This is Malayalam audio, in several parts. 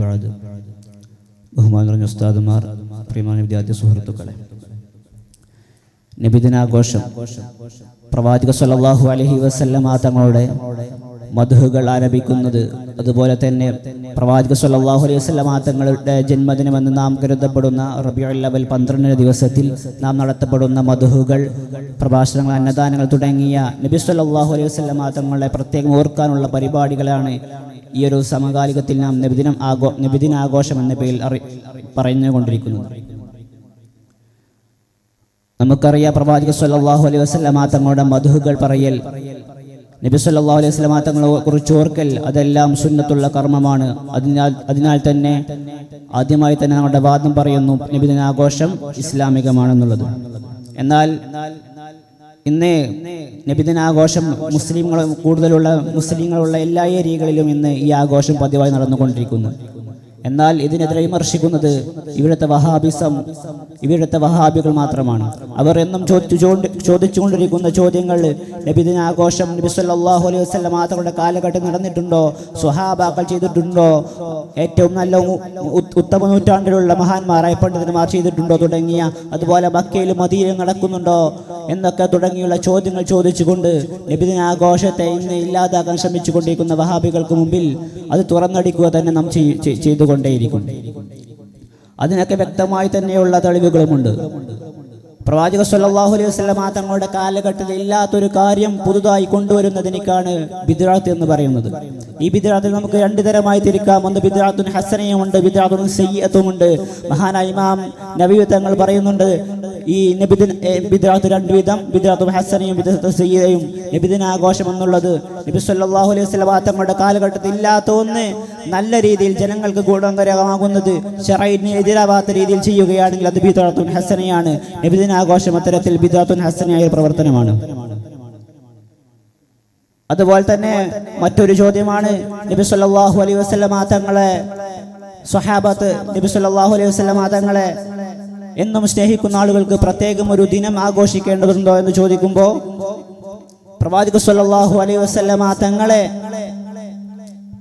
ബഅദ്. ബഹുമാനം നിറഞ്ഞ ഉസ്താദുമാർ, പ്രിയമായ വിദ്യാർത്ഥി സുഹൃത്തുക്കളെ, നബിദിനാഘോഷം പ്രവാചക സല്ലല്ലാഹു അലൈഹി വസല്ലമ തങ്ങളുടെ മദ്ഹുകൾ ആരംഭിക്കുന്നത്, അതുപോലെ തന്നെ പ്രവാചക സല്ലല്ലാഹു അലൈഹി വസല്ലമ തങ്ങളുടെ ജന്മദിനമെന്ന് നാം കരുതപ്പെടുന്ന റബീഉൽ അവ്വൽ 12 ദിവസത്തിൽ നാം നടത്തപ്പെടുന്ന മദ്ഹുകൾ, പ്രഭാഷണങ്ങൾ, അന്നദാനങ്ങൾ തുടങ്ങിയ നബി സല്ലല്ലാഹു അലൈഹി വസല്ലമ തങ്ങളെ പ്രത്യേകം ഓർക്കാനുള്ള പരിപാടികളാണ് ഈ ഒരു സമകാലികത്തിൽ നാം നബിദിനാഘോഷം എന്ന പേരിൽ പറഞ്ഞുകൊണ്ടിരിക്കുന്നത്. നമുക്കറിയാം, പ്രവാചക സല്ലല്ലാഹു അലൈഹി വസല്ലമ തങ്ങളുടെ മദ്ഹുകൾ പറയൽ, നബി സല്ലല്ലാഹു അലൈഹി വസല്ലമ തങ്ങളെ കുറിച്ച് ഓർക്കൽ, അതെല്ലാം സുന്നത്തുള്ള കർമ്മമാണ്. അതിനാൽ തന്നെ ആദ്യമായി തന്നെ നമ്മുടെ വാദം പറയുന്നു, നബിദിനാഘോഷം ഇസ്ലാമികമാണെന്നുള്ളത്. എന്നാൽ ഇന്ന് നബിദിനാഘോഷം മുസ്ലിങ്ങളുള്ള എല്ലാ ഏരിയകളിലും ഇന്ന് ഈ ആഘോഷം പതിവായി നടന്നുകൊണ്ടിരിക്കുന്നു. എന്നാൽ ഇതിനെതിരെ വിമർശിക്കുന്നത് ഇവിടുത്തെ വഹാബികൾ മാത്രമാണ്. അവർ എന്നും ചോദിച്ചുകൊണ്ടിരിക്കുന്ന ചോദ്യങ്ങൾ, നബിദിനാഘോഷം നബി സല്ലല്ലാഹു അലൈഹി വസല്ലം തങ്ങളുടെ കാലഘട്ടം നടന്നിട്ടുണ്ടോ? സ്വഹാബാക്കൾ ചെയ്തിട്ടുണ്ടോ? ഏറ്റവും നല്ല ഉത്തമ നൂറ്റാണ്ടിലുള്ള മഹാന്മാരായ പണ്ഡിതന്മാർ ചെയ്തിട്ടുണ്ടോ? തുടങ്ങിയ, അതുപോലെ മക്കയിലും മദീനയിലും നടക്കുന്നുണ്ടോ എന്നൊക്കെ തുടങ്ങിയുള്ള ചോദ്യങ്ങൾ ചോദിച്ചുകൊണ്ട് നബിദിനാഘോഷത്തെ ഇന്ന് ഇല്ലാതാക്കാൻ ശ്രമിച്ചുകൊണ്ടിരിക്കുന്ന വഹാബികൾക്ക് മുമ്പിൽ അത് തുറന്നടിക്കുക തന്നെ നാം ചെയ്തുകൊണ്ടേയിരിക്കും. അതിനൊക്കെ വ്യക്തമായി തന്നെയുള്ള തെളിവുകളുമുണ്ട്. പ്രവാചക സല്ലല്ലാഹു അലൈഹി വസല്ലം തങ്ങളുടെ കാലഘട്ടത്തിൽ ഇല്ലാത്തൊരു കാര്യം പുതുതായി കൊണ്ടുവരുന്നതിനേക്കാണ് ബിദ്അത്ത് എന്ന് പറയുന്നത്. ഈ ബിദ്അത്തിൽ നമുക്ക് രണ്ട് തരമായി തിരിക്കാം. ഒന്ന് ബിദ്അത്തുൻ ഹസനയുമുണ്ട്, ബിദ്അത്തുൻ സയ്യിഅത്തുമുണ്ട്. മഹാനായ ഇമാം നബവി തങ്ങൾ പറയുന്നുണ്ട്, ഈ ബിദ്അത്ത് രണ്ട് വിധം, ബിദ്അത്തുൻ ഹസനയും ബിദ്അത്തുൻ സയ്യിഅയും. നബിദിനാഘോഷം എന്നുള്ളത് നബി സല്ലല്ലാഹു അലൈഹി വസല്ലം തങ്ങളുടെ കാലഘട്ടത്തിൽ ഇല്ലാത്ത ഒന്ന് നല്ല രീതിയിൽ ജനങ്ങൾക്ക് ഗുണകരമാകുന്നത് ശറഈന് എതിരാവാത്ത രീതിയിൽ ചെയ്യുകയാണെങ്കിൽ അത് ബിദ്അത്തുൻ ഹസനയാണ്. നബിദിനാഘോഷം അത്തരത്തിൽ ബിദ്അത്തുൻ ഹസനയായ പ്രവർത്തനമാണ്. അതുപോലെ തന്നെ മറ്റൊരു ചോദ്യമാണ്, നബി സല്ലല്ലാഹു അലൈഹി വസല്ലം തങ്ങളെ സ്വഹാബത്ത്, നബി സല്ലല്ലാഹു അലൈഹി വസല്ലം തങ്ങളെ എന്നും സ്നേഹിക്കുന്ന ആളുകൾക്ക് പ്രത്യേകം ഒരു ദിനം ആഘോഷിക്കേണ്ടതുണ്ടോ എന്ന് ചോദിക്കുമ്പോൾ, പ്രവാചക സല്ലല്ലാഹു അലൈഹി വസല്ലം തങ്ങളെ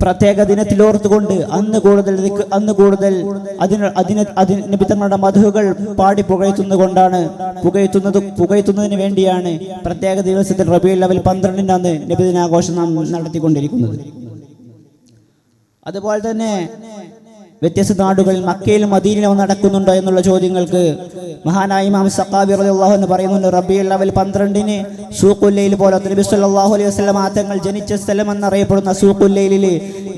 പ്രത്യേക ദിനത്തിൽ ഓർത്തുകൊണ്ട് അന്ന് കൂടുതൽ നബി തങ്ങളുടെ മദ്ഹുകൾ പാടി പുകഴ്ത്തുന്നതിന് വേണ്ടിയാണ് പ്രത്യേക ദിവസത്തിൽ റബീഉൽ അവ്വൽ 12 അന്ന് നബിദിനാഘോഷം നാം നടത്തിക്കൊണ്ടിരിക്കുന്നത്. അതുപോലെ തന്നെ വ്യത്യസ്ത നാടുകളിൽ മക്കയിലും മദീനയിലും നടക്കുന്നുണ്ടോ എന്നുള്ള ചോദ്യങ്ങൾക്ക് മഹാനായ ഇമാം സഖാവി റളിയല്ലാഹു അൻഹു പറയുന്നുണ്ട്, റബീഉൽ അവ്വൽ 12 സൂഖുൽ ലൈൽ പോലത്തെ നബി സല്ലല്ലാഹു അലൈഹി വസല്ലം തങ്ങൾ ജനിച്ച സ്ഥലം എന്നറിയപ്പെടുന്ന സൂഖുൽ ലൈലിൽ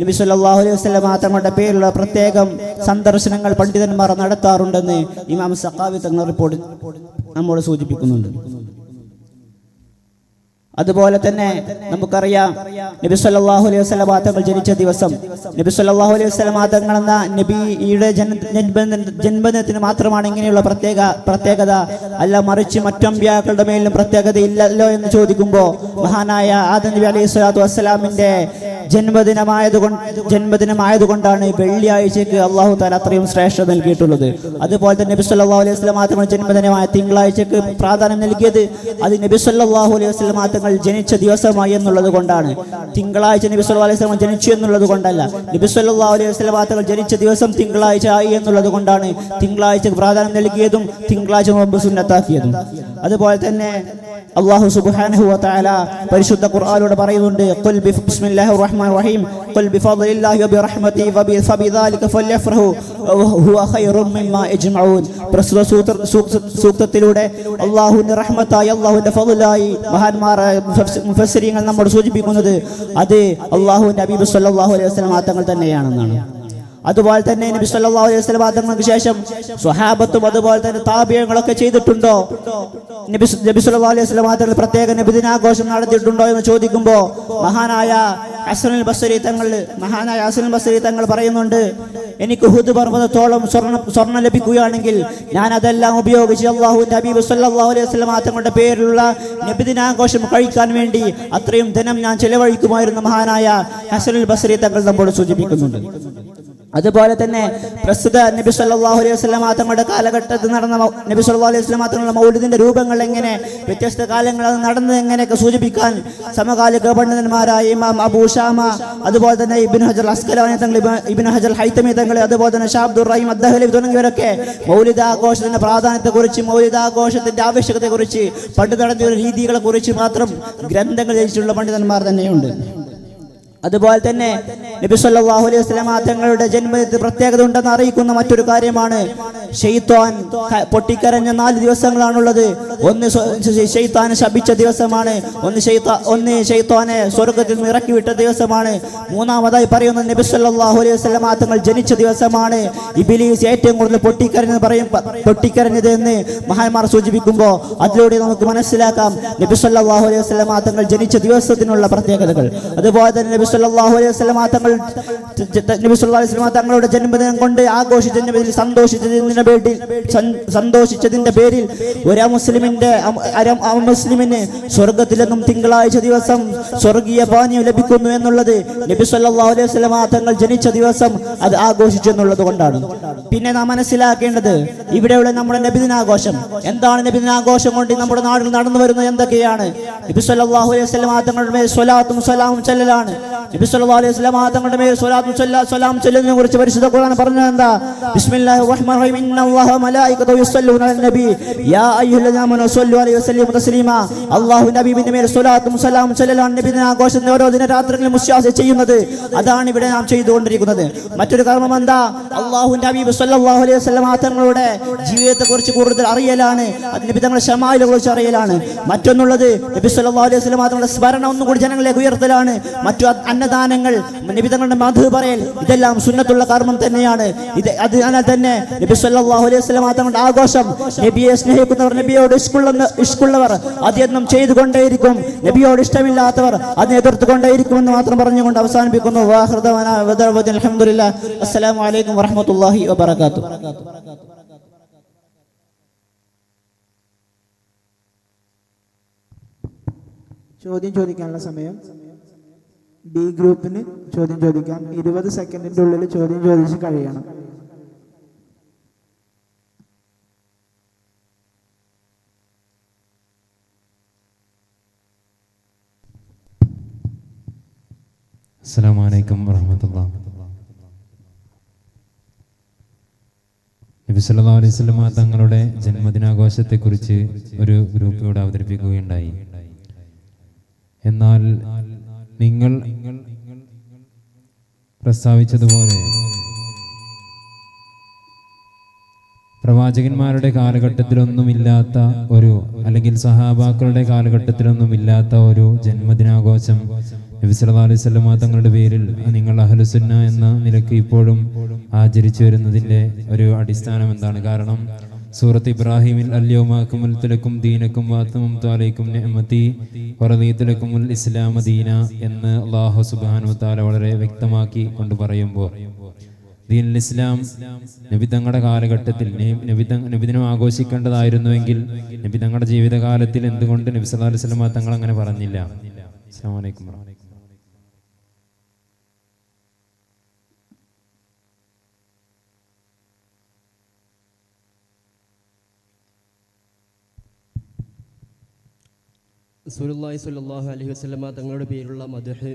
നബി സല്ലല്ലാഹു അലൈഹി വസല്ലം തങ്ങളുടെ പേരിലുള്ള പ്രത്യേകം സന്ദർശനങ്ങൾ പണ്ഡിതന്മാർ നടത്താറുണ്ടെന്ന് ഇമാം സഖാവി തങ്ങൾ റിപ്പോർട്ട് നമ്മോട് സൂചിപ്പിക്കുന്നുണ്ട്. അതുപോലെ തന്നെ നമുക്കറിയാം, നബി സല്ലല്ലാഹു അലൈഹി വസല്ലം തങ്ങൾ ജനിച്ച ദിവസം, നബി സല്ലല്ലാഹു അലൈഹി വസല്ലം തങ്ങൾ എന്ന നബിയുടെ ജന്മദിനത്തിന് മാത്രമാണ് ഇങ്ങനെയുള്ള പ്രത്യേകത, അല്ല മറിച്ച് മറ്റമ്പിയാക്കളുടെ മേലും പ്രത്യേകത ഇല്ലല്ലോ എന്ന് ചോദിക്കുമ്പോൾ, മഹാനായ ആദം നബി അലൈഹി സ്വലാത്തു വസ്സലാമിന്റെ ജന്മദിനമായതുകൊണ്ടാണ് വെള്ളിയാഴ്ചക്ക് അല്ലാഹു തആല അത്രയും ശ്രേഷ്ഠത നൽകിയിട്ടുള്ളത്. അതുപോലെ തന്നെ നബി സല്ലല്ലാഹു അലൈഹി വസല്ലം തങ്ങളുടെ ജന്മദിനമായ തിങ്കളാഴ്ചക്ക് പ്രാധാന്യം നൽകിയത് അത് നബി സല്ലല്ലാഹു അലൈഹി വസല്ലം തങ്ങൾ ജനിച്ച ദിവസമായി എന്നുള്ളത് കൊണ്ടാണ്. തിങ്കളാഴ്ച നബി സല്ലല്ലാഹു അലൈഹി വസല്ലം ജനിച്ചു എന്നുള്ളത് കൊണ്ടല്ല, നബി സല്ലല്ലാഹു അലൈഹി വസല്ലം തങ്ങൾ ജനിച്ച ദിവസം തിങ്കളാഴ്ച ആയി എന്നുള്ളത് കൊണ്ടാണ് തിങ്കളാഴ്ചക്ക് പ്രാധാന്യം നൽകിയതും തിങ്കളാഴ്ച നോമ്പ് സുന്നത്താക്കിയതും. അതുപോലെ തന്നെ അല്ലാഹു സുബ്ഹാനഹു വ തആല പരിശുദ്ധ ഖുർആനിലൂടെ പറയുന്നുണ്ട്, ഖുൽ ബിസ്മില്ലാഹിർ റഹ്മാനിർ റഹീം ഖുൽ ബിഫദ്ലില്ലാഹി വബിറഹ്മതിഹി ഫബിദാലിക ഫല്യഫ്റഹു ഹുവ ഖൈറും മിമ്മാ യജ്മഊൻ. പ്രസ്തുത സൂക്തത്തിലൂടെ അല്ലാഹുവിന്റെ റഹ്മത്തായി, അല്ലാഹുവിന്റെ ഫദ്ലായി മഹാന്മാരായ മുഫസ്സിരീങ്ങൾ നമ്മോട് സൂചിപ്പിക്കുന്നത് അത് അല്ലാഹുവിന്റെ ഹബീബ് സല്ലല്ലാഹു അലൈഹി വസല്ലം തങ്ങൾ തന്നെയാണെന്നാണ്. അതുപോലെ തന്നെ നബി സല്ലല്ലാഹു അലൈഹി വസല്ലം തങ്ങൾക്ക് ശേഷം സ്വഹാബത്തും അതുപോലെ തന്നെ താബിഈങ്ങളൊക്കെ ചെയ്തിട്ടുണ്ടോ? നബി സല്ലല്ലാഹു അലൈഹി വസല്ലം തങ്ങൾ പ്രത്യേക നബിദിനാഘോഷം നടത്തിയിട്ടുണ്ടോ എന്ന് ചോദിക്കുമ്പോൾ മഹാനായ ഹസനുൽ ബസ്രി തങ്ങൾ പറയുന്നുണ്ട്, എനിക്ക് ഉഹുദ് പർവ്വതത്തോളം സ്വർണ്ണം ലഭിക്കുകയാണെങ്കിൽ ഞാൻ അതെല്ലാം ഉപയോഗിച്ച് അല്ലാഹുവിന്റെ ഹബീബ് സല്ലല്ലാഹു അലൈഹി വസല്ലം തങ്ങളുടെ പേരിലുള്ള നബിദിനാഘോഷം കഴിക്കാൻ വേണ്ടി അത്രയും ധനം ഞാൻ ചെലവഴിക്കുമായിരുന്നു മഹാനായ ഹസനുൽ ബസ്രി തങ്ങൾ നമ്മോട് സൂചിപ്പിക്കുന്നുണ്ട്. അതുപോലെ തന്നെ പ്രസ്തുത നബി സല്ലല്ലാഹു അലൈഹി വസല്ലം തങ്ങളുടെ കാലഘട്ടത്തിൽ നടന്ന നബി സല്ലല്ലാഹു അലൈഹി വസല്ലം തങ്ങളുടെ മൗലിദിന്റെ രൂപങ്ങൾ എങ്ങനെ വ്യത്യസ്ത കാലങ്ങൾ അത് നടന്നത് എങ്ങനെയൊക്കെ സൂചിപ്പിക്കാൻ സമകാലിക പണ്ഡിതന്മാരായ ഇമാം അബൂ ഷാമ, അതുപോലെ തന്നെ ഇബ്നു ഹജർ അസ്കലാനി തങ്ങൾ, ഇബ്നു ഹജർ ഹൈതമി തങ്ങൾ, അതുപോലെ തന്നെ ഷാ അബ്ദുർ റഹീം അദ്ദഹലി തുടങ്ങിയവരൊക്കെ മൗലിദാഘോഷത്തിന്റെ പ്രാധാന്യത്തെക്കുറിച്ച്, മൗലിദാഘോഷത്തിന്റെ ആവശ്യകതയെക്കുറിച്ച്, പണ്ഡിതരുടെ രീതികളെ കുറിച്ച് മാത്രം ഗ്രന്ഥങ്ങൾ രചിച്ചിട്ടുള്ള പണ്ഡിതന്മാർ തന്നെയുണ്ട്. അതുപോലെ തന്നെ നബി സല്ലല്ലാഹു അലൈഹി വസല്ലം തങ്ങളുടെ ജന്മദിനത്തിൽ പ്രത്യേകത ഉണ്ടെന്ന് അറിയിക്കുന്ന മറ്റൊരു കാര്യമാണ് ശൈത്താൻ പൊട്ടിക്കരഞ്ഞ 4 ദിവസങ്ങളാണുള്ളത്. ഒന്ന് ശൈത്താനെ ശപിച്ച ദിവസമാണ്, ഒന്ന് ശൈത്താനെ സ്വർഗ്ഗത്തിൽ നിന്ന് ഇറക്കി വിട്ട ദിവസമാണ്, മൂന്നാമതായി പറയുന്നത് നബി സല്ലല്ലാഹു അലൈഹി വസല്ലം തങ്ങൾ ജനിച്ച ദിവസമാണ്. ഇബ്ലീസ് ഏറ്റവും കൂടുതൽ പൊട്ടിക്കരഞ്ഞത് എന്ന് മഹാന്മാർ സൂചിപ്പിക്കുമ്പോൾ അതിലൂടെ നമുക്ക് മനസ്സിലാക്കാം നബി സല്ലല്ലാഹു അലൈഹി വസല്ലം തങ്ങൾ ജനിച്ച ദിവസത്തിനുള്ള പ്രത്യേകതകൾ. അതുപോലെ തന്നെ നബി സല്ലല്ലാഹു അലൈഹി വസല്ലം തങ്ങളുടെ ജന്മദിനം കൊണ്ട് ആഘോഷിച്ചതിന്റെ പേരിൽ സന്തോഷിച്ചതിന്റെ പേരിൽ ഒരു മുസ്ലിമിന് സ്വർഗത്തിൽ നിന്നും തിങ്കളാഴ്ച ദിവസം സ്വർഗീയ പാനീയം ലഭിക്കുന്നു എന്നുള്ളത് നബി സല്ലല്ലാഹു അലൈഹി വസല്ലം തങ്ങൾ ജനിച്ച ദിവസം അത് ആഘോഷിച്ചു എന്നുള്ളത് കൊണ്ടാണ്. പിന്നെ നാം മനസ്സിലാക്കേണ്ടത് ഇവിടെയുള്ള നമ്മുടെ നബിദിനാഘോഷം എന്താണ്. നബിദിനാഘോഷം കൊണ്ട് നമ്മുടെ നാട്ടിൽ നടന്നു വരുന്നത് എന്തൊക്കെയാണ്? നബി സല്ലല്ലാഹു അലൈഹി വസല്ലം തങ്ങളുടെ മേൽ സ്വലാത്തും സലാമും ചൊല്ലലാണ്. നബി സല്ലല്ലാഹു അലൈഹി വസല്ലം തങ്ങളുടെ മേൽ സ്വലാത്തും സലാം ചൊല്ലുന്നതിനെ കുറിച്ച് പരിശുദ്ധ ഖുർആൻ പറഞ്ഞത് എന്താ? ബിസ്മില്ലാഹിർ റഹ്മാനിർ റഹീം ഇന്നല്ലാഹ വമലായികതുഹു യുസല്ലൂന അലൻ നബി യാ അയ്യുഹല്ലദീന ആമനൂ സ്വല്ലു അലൈഹി വസല്ലിമു തസ്ലീമാ. അല്ലാഹു നബിയുടെ മേൽ സ്വലാത്തും സലാമും ചൊല്ലലാണ് നബിദിനാഘോഷത്തിന്റെ ഓരോ ദിനരാത്രികളിലും വിശ്വാസം ചെയ്യുന്നത്. അതാണ് ഇവിടെ നാം ചെയ്തുകൊണ്ടിരിക്കുന്നത്. മറ്റൊരു കർമ്മം എന്താ? അല്ലാഹുവിന്റെ ഹബീബ് സല്ലല്ലാഹു അലൈഹി വസല്ലം തങ്ങളുടെ ജീവിതത്തെക്കുറിച്ച് കൂടുതൽ അറിയലാണ്. അത് നബി തങ്ങളുടെ ശമായിലെ കുറിച്ച് അറിയലാണ്. മറ്റൊന്നുള്ളത് നബി സല്ലല്ലാഹു അലൈഹി വസല്ലം തങ്ങളുടെ സ്മരണ ഒന്നുകൂടി ജനങ്ങളിലേക്ക് ഉയർത്തലാണ്. മറ്റു അന്നദാനങ്ങൾ, നബി തങ്ങളുടെ മധു പറയൽ, ഇതെല്ലാം സുന്നത്തുള്ള കർമ്മം തന്നെയാണ്. അതിനാൽ തന്നെ നബി സല്ലല്ലാഹു അലൈഹി വസല്ലം തങ്ങളുടെ ആഘോഷം നബിയെ സ്നേഹിക്കുന്നവർ, നബിയോട് ഇഷ്കുള്ളവർ അതെന്നും ചെയ്തുകൊണ്ടേയിരിക്കും. നബിയോട് ഇഷ്ടമില്ലാത്തവർ അതിനെ എതിർത്തുകൊണ്ടേയിരിക്കുമെന്ന് മാത്രം പറഞ്ഞുകൊണ്ട് അവസാനിപ്പിക്കുന്നു. അൽഹംദുലില്ലാഹ്. അസ്സലാമു അലൈക്കും വറഹ്മത്തുള്ളാഹി വബറകാതുഹു. ചോദ്യം ചോദിക്കാനുള്ള സമയം. ബി ഗ്രൂപ്പിന് ചോദ്യം ചോദിക്കാം. 20 സെക്കൻഡിന്റെ ഉള്ളിൽ ചോദ്യം ചോദിച്ച് കഴിയണം. അസ്സലാമു അലൈക്കും വറഹ്മത്തുള്ളാഹി. നബി സല്ലല്ലാഹു അലൈഹി വസല്ലം തങ്ങളുടെ ജന്മദിനാഘോഷത്തെക്കുറിച്ച് ഒരു ഗ്രൂപ്പ് ഇവിടെ അവതരിപ്പിക്കുകയുണ്ടായി. എന്നാൽ നിങ്ങൾ പ്രസ്താവിച്ചതുപോലെ പ്രവാചകന്മാരുടെ കാലഘട്ടത്തിലൊന്നുമില്ലാത്ത ഒരു, അല്ലെങ്കിൽ സഹാബാക്കളുടെ കാലഘട്ടത്തിലൊന്നുമില്ലാത്ത ഒരു ജന്മദിനാഘോഷം നബി സല്ലല്ലാഹു അലൈഹി വസല്ലം തങ്ങളുടെ പേരിൽ നിങ്ങൾ അഹ്ലുസുന്ന എന്ന നിലയ്ക്ക് ഇപ്പോഴും ആചരിച്ചു വരുന്നതിൻ്റെ ഒരു അടിസ്ഥാനം എന്താണ്? കാരണം സൂറത്ത് ഇബ്രാഹിമിൽ അൽയൗമ അക്മൽതു ലക്കും ദീനക്കും വഅത്മംതു അലൈക്കും നിഅമതി വറദീതു ലക്കുമുൽ ഇസ്ലാമ ദീന എന്ന് അല്ലാഹു സുബ്ഹാനഹു വ തആല വളരെ വ്യക്തമാക്കി കൊണ്ട് പറയുമ്പോൾ ദീനുൽ ഇസ്ലാം നബി തങ്ങളുടെ കാലഘട്ടത്തിൽ നബിദിനം ആഘോഷിക്കേണ്ടതായിരുന്നുവെങ്കിൽ നബി തങ്ങളുടെ ജീവിതകാലത്തിൽ എന്തുകൊണ്ട് നബി സല്ലല്ലാഹു അലൈഹി വസല്ലം തങ്ങൾ അങ്ങനെ പറഞ്ഞില്ല? അസ്സലാമു അലൈക്കും. റസൂലുള്ളാഹി സ്വല്ലല്ലാഹു അലൈഹി വസല്ലമ തങ്ങളുടെ പേരുള്ള മദ്ഹ്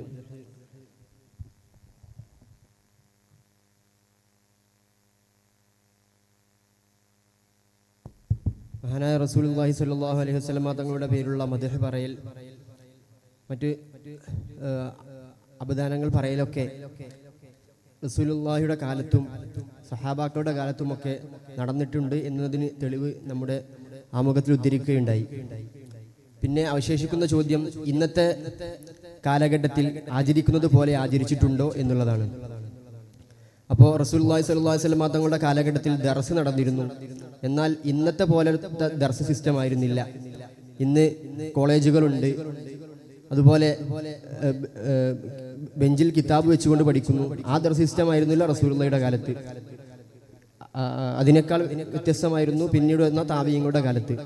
മഹാനായ റസൂലുള്ളാഹി സ്വല്ലല്ലാഹു അലൈഹി വസല്ലമ തങ്ങളുടെ പേരുള്ള മദ്ഹ് പറയൽ, മറ്റ് അപദാനങ്ങൾ പറയലൊക്കെ റസൂലുള്ളാഹിയുടെ കാലത്തും സഹാബാക്കളുടെ കാലത്തുമൊക്കെ നടന്നിട്ടുണ്ട് എന്നതിന് തെളിവ് നമ്മുടെ ആമുഖത്തിൽ ഉദ്ധരിക്കുകയുണ്ടായി. പിന്നെ അവശേഷിക്കുന്ന ചോദ്യം ഇന്നത്തെ കാലഘട്ടത്തിൽ ആചരിക്കുന്നത് പോലെ ആചരിച്ചിട്ടുണ്ടോ എന്നുള്ളതാണ്. അപ്പോൾ റസൂലുള്ളാഹി സ്വല്ലല്ലാഹു അലൈഹി വസല്ലം തങ്ങളുടെ കാലഘട്ടത്തിൽ ദർസ് നടന്നിരുന്നു. എന്നാൽ ഇന്നത്തെ പോലെ ദർസ് സിസ്റ്റം ആയിരുന്നില്ല. ഇന്ന് കോളേജുകളുണ്ട്, അതുപോലെ ബെഞ്ചിൽ കിതാബ് വെച്ചുകൊണ്ട് പഠിക്കുന്നു. ആ ദർസ് സിസ്റ്റം ആയിരുന്നില്ല റസൂലുള്ളാഹിയുടെ കാലത്ത്. അതിനേക്കാൾ വ്യത്യസ്തമായിരുന്നു പിന്നീട് വന്ന താബിഈങ്ങളുടെ കാലത്ത്.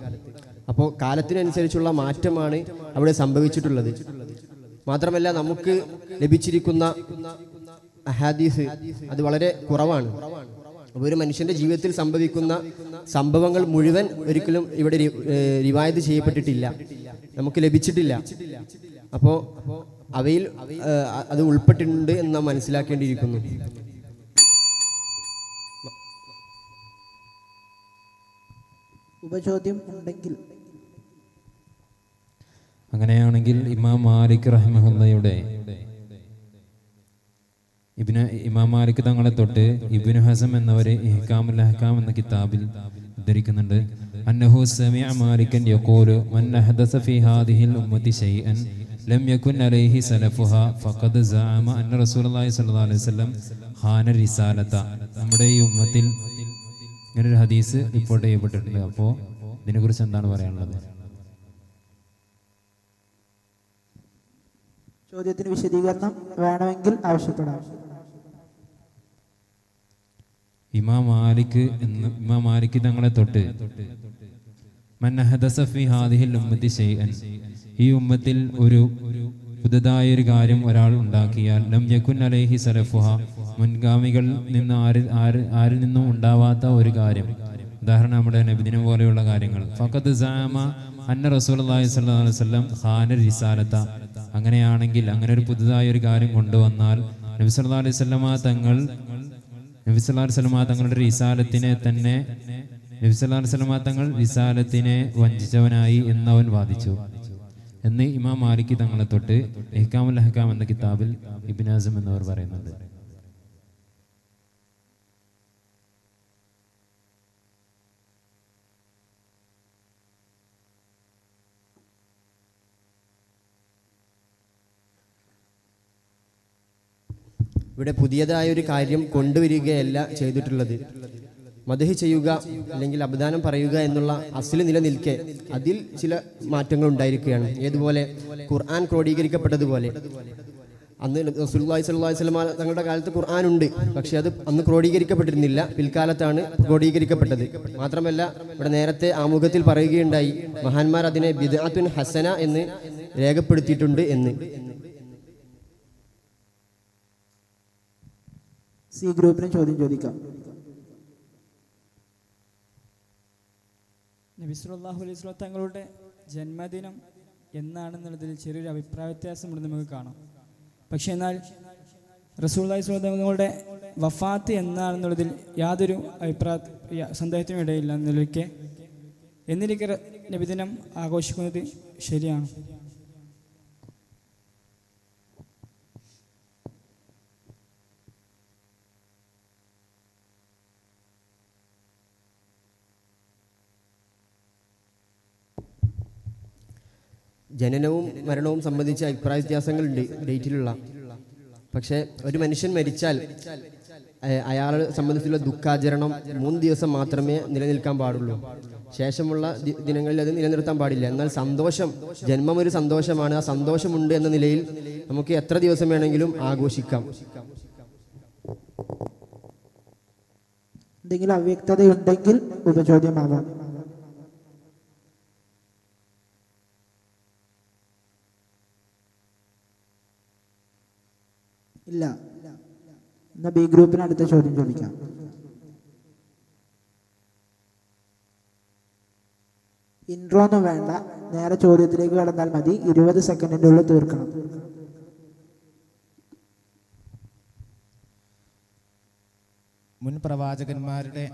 അപ്പോൾ കാലത്തിനനുസരിച്ചുള്ള മാറ്റമാണ് അവിടെ സംഭവിച്ചിട്ടുള്ളത്. മാത്രമല്ല നമുക്ക് ലഭിച്ചിരിക്കുന്ന അഹാദീസ് അത് വളരെ കുറവാണ്. അപ്പോൾ ഒരു മനുഷ്യൻ്റെ ജീവിതത്തിൽ സംഭവിക്കുന്ന സംഭവങ്ങൾ മുഴുവൻ ഒരിക്കലും ഇവിടെ റിവായത്ത് ചെയ്യപ്പെട്ടിട്ടില്ല, നമുക്ക് ലഭിച്ചിട്ടില്ല. അപ്പോൾ അവയിൽ അത് ഉൾപ്പെട്ടിട്ടുണ്ട് എന്ന് നാം മനസ്സിലാക്കേണ്ടിയിരിക്കുന്നു. ഉപചോദ്യം ഉണ്ടെങ്കിൽ അങ്ങനെയാണെങ്കിൽ ഇമാം മാലിക് റഹ്മഹുള്ളയുടെ ഇമാം മാലിക് തങ്ങളെ തൊട്ട് ഇബ്നു ഹസം എന്നവരെ ഇഹ്കാമുൽ അഹ്കാം എന്ന കിതാബിൽ ഉദ്ധരിക്കുന്നുണ്ട്. അന്നഹു സമിഅ മാലികൻ യഖൂലു മൻ അഹദസ ഫീ ഹാദിഹിൽ ഉമ്മത്തി ശൈഅൻ ലം യകുൻ അലൈഹി സലഫുഹാ ഫഖദ് സഅമ അന്ന റസൂലുള്ളാഹി സ്വല്ലല്ലാഹു അലൈഹി വസല്ലം ഖാന റിസാലത. നമ്മുടെ ഈ ഉമ്മത്തിൽ ഇങ്ങനൊരു ഹദീസ് റിപ്പോർട്ട് ചെയ്യപ്പെട്ടിട്ടുണ്ട്. അപ്പോൾ ഇതിനെക്കുറിച്ച് എന്താണ് പറയാനുള്ളത്? ചോദ്യത്തിന് വിശദീകരണം വേണമെങ്കിൽ ആവശ്യപ്പെടാം. ഇമാം മാലിക് തങ്ങളെ തൊട്ട് മൻ അഹദസ ഫീ ഹാദിഹിൽ ഉമ്മത്തി ശൈഅൻ, ഈ ഉമ്മത്തിൽ ഒരു പുതുതായൊരു കാര്യം ഒരാൾ ഉണ്ടാക്കിയാൽ ലം യകുൻ അലൈഹി സലഫുഹ, മുൻഗാമികളിൽ നിന്ന് ആരിൽ നിന്നും ഉണ്ടാവാത്ത ഒരു കാര്യം, ഉദാഹരണം നമ്മുടെ നബിദിനം പോലെയുള്ള കാര്യങ്ങൾ, ഫഖദ് സഅമ അന്ന റസൂലുള്ളാഹി സ്വല്ലല്ലാഹു അലൈഹി വസല്ലം ഖാന റിസാലത, അങ്ങനെയാണെങ്കിൽ അങ്ങനെ ഒരു പുതുതായൊരു കാര്യം കൊണ്ടുവന്നാൽ നബി സല്ലല്ലാഹു അലൈഹി വസല്ലമ തങ്ങളുടെ റിസാലത്തിനെ തന്നെ നബി സല്ലല്ലാഹു അലൈഹി വസല്ലമ തങ്ങൾ റിസാലത്തിനെ വഞ്ചിച്ചവനായി എന്നവൻ വാദിച്ചു എന്ന് ഇമാം മാലിക് തങ്ങളെ തൊട്ട് ഇഹ്കാമുൽ അഹ്കാം എന്ന കിതാബിൽ ഇബ്നു ഹസം എന്നവർ പറയുന്നുണ്ട്. ഇവിടെ പുതിയതായൊരു കാര്യം കൊണ്ടുവരികയല്ല ചെയ്തിട്ടുള്ളത്. മദ്ഹ് ചെയ്യുക അല്ലെങ്കിൽ അബ്ദാനം പറയുക എന്നുള്ള അസ്ല് നിലനിൽക്കെ അതിൽ ചില മാറ്റങ്ങൾ ഉണ്ടായിരിക്കുകയാണ്. ഏതുപോലെ ഖുർആൻ ക്രോഡീകരിക്കപ്പെട്ടതുപോലെ അന്ന് റസൂലുള്ളാഹി സ്വല്ലല്ലാഹു അലൈഹി വസല്ലം തങ്ങളുടെ കാലത്ത് ഖുർആൻ ഉണ്ട്, പക്ഷെ അത് അന്ന് ക്രോഡീകരിക്കപ്പെട്ടിരുന്നില്ല, പിൽക്കാലത്താണ് ക്രോഡീകരിക്കപ്പെട്ടത്. മാത്രമല്ല ഇവിടെ നേരത്തെ ആമുഖത്തിൽ പറയുകയുണ്ടായി മഹാന്മാർ അതിനെ ബിദ്അത്തുൻ ഹസന എന്ന് രേഖപ്പെടുത്തിയിട്ടുണ്ട് എന്ന്. സി ഗ്രൂപ്പിന് ചോദ്യം ചോദിക്കാം. നബി സല്ലല്ലാഹു അലൈഹി വസല്ലം തങ്ങളുടെ ജന്മദിനം എന്നാണെന്നുള്ളതിൽ ചെറിയൊരു അഭിപ്രായ വ്യത്യാസം ഇവിടെ നമുക്ക് കാണാം. പക്ഷേ എന്നാൽ റസൂലുള്ളാഹി സ്വല്ലല്ലാഹു അലൈഹി വസല്ലം തങ്ങളുടെ വഫാത്ത് എന്നാണെന്നുള്ളതിൽ യാതൊരു സന്ദേഹത്തിനും ഇടയില്ല. എന്നിലേക്ക് എന്നിരിക്കെ നബിദിനം ആഘോഷിക്കുന്നത് ശരിയാണ്. ജനനവും മരണവും സംബന്ധിച്ച അഭിപ്രായ വ്യത്യാസങ്ങളുണ്ട് ഡേറ്റിലുള്ള. പക്ഷേ ഒരു മനുഷ്യൻ മരിച്ചാൽ അയാളെ സംബന്ധിച്ചുള്ള ദുഃഖാചരണം 3 ദിവസം മാത്രമേ നിലനിൽക്കാൻ പാടുള്ളൂ. ശേഷമുള്ള ദിനങ്ങളിൽ അത് നിലനിർത്താൻ പാടില്ല. എന്നാൽ സന്തോഷം, ജന്മം ഒരു സന്തോഷമാണ്. ആ സന്തോഷമുണ്ട് എന്ന നിലയിൽ നമുക്ക് എത്ര ദിവസം വേണമെങ്കിലും ആഘോഷിക്കാം. എന്തെങ്കിലും അവ്യക്തതയുണ്ടെങ്കിൽ ഉപചോദ്യമാവാം. ഇല്ല. എന്നാ ബി ഗ്രൂപ്പിന് അടുത്ത ചോദ്യം ചോദിക്കാം. ഇൻട്രോ ഒന്നും വേണ്ട, നേരെ ചോദ്യത്തിലേക്ക് കടന്നാൽ മതി. 20 സെക്കൻഡിന്റെ ഉള്ളിൽ തീർക്കണം. മുൻ പ്രവാചകന്മാരുടെ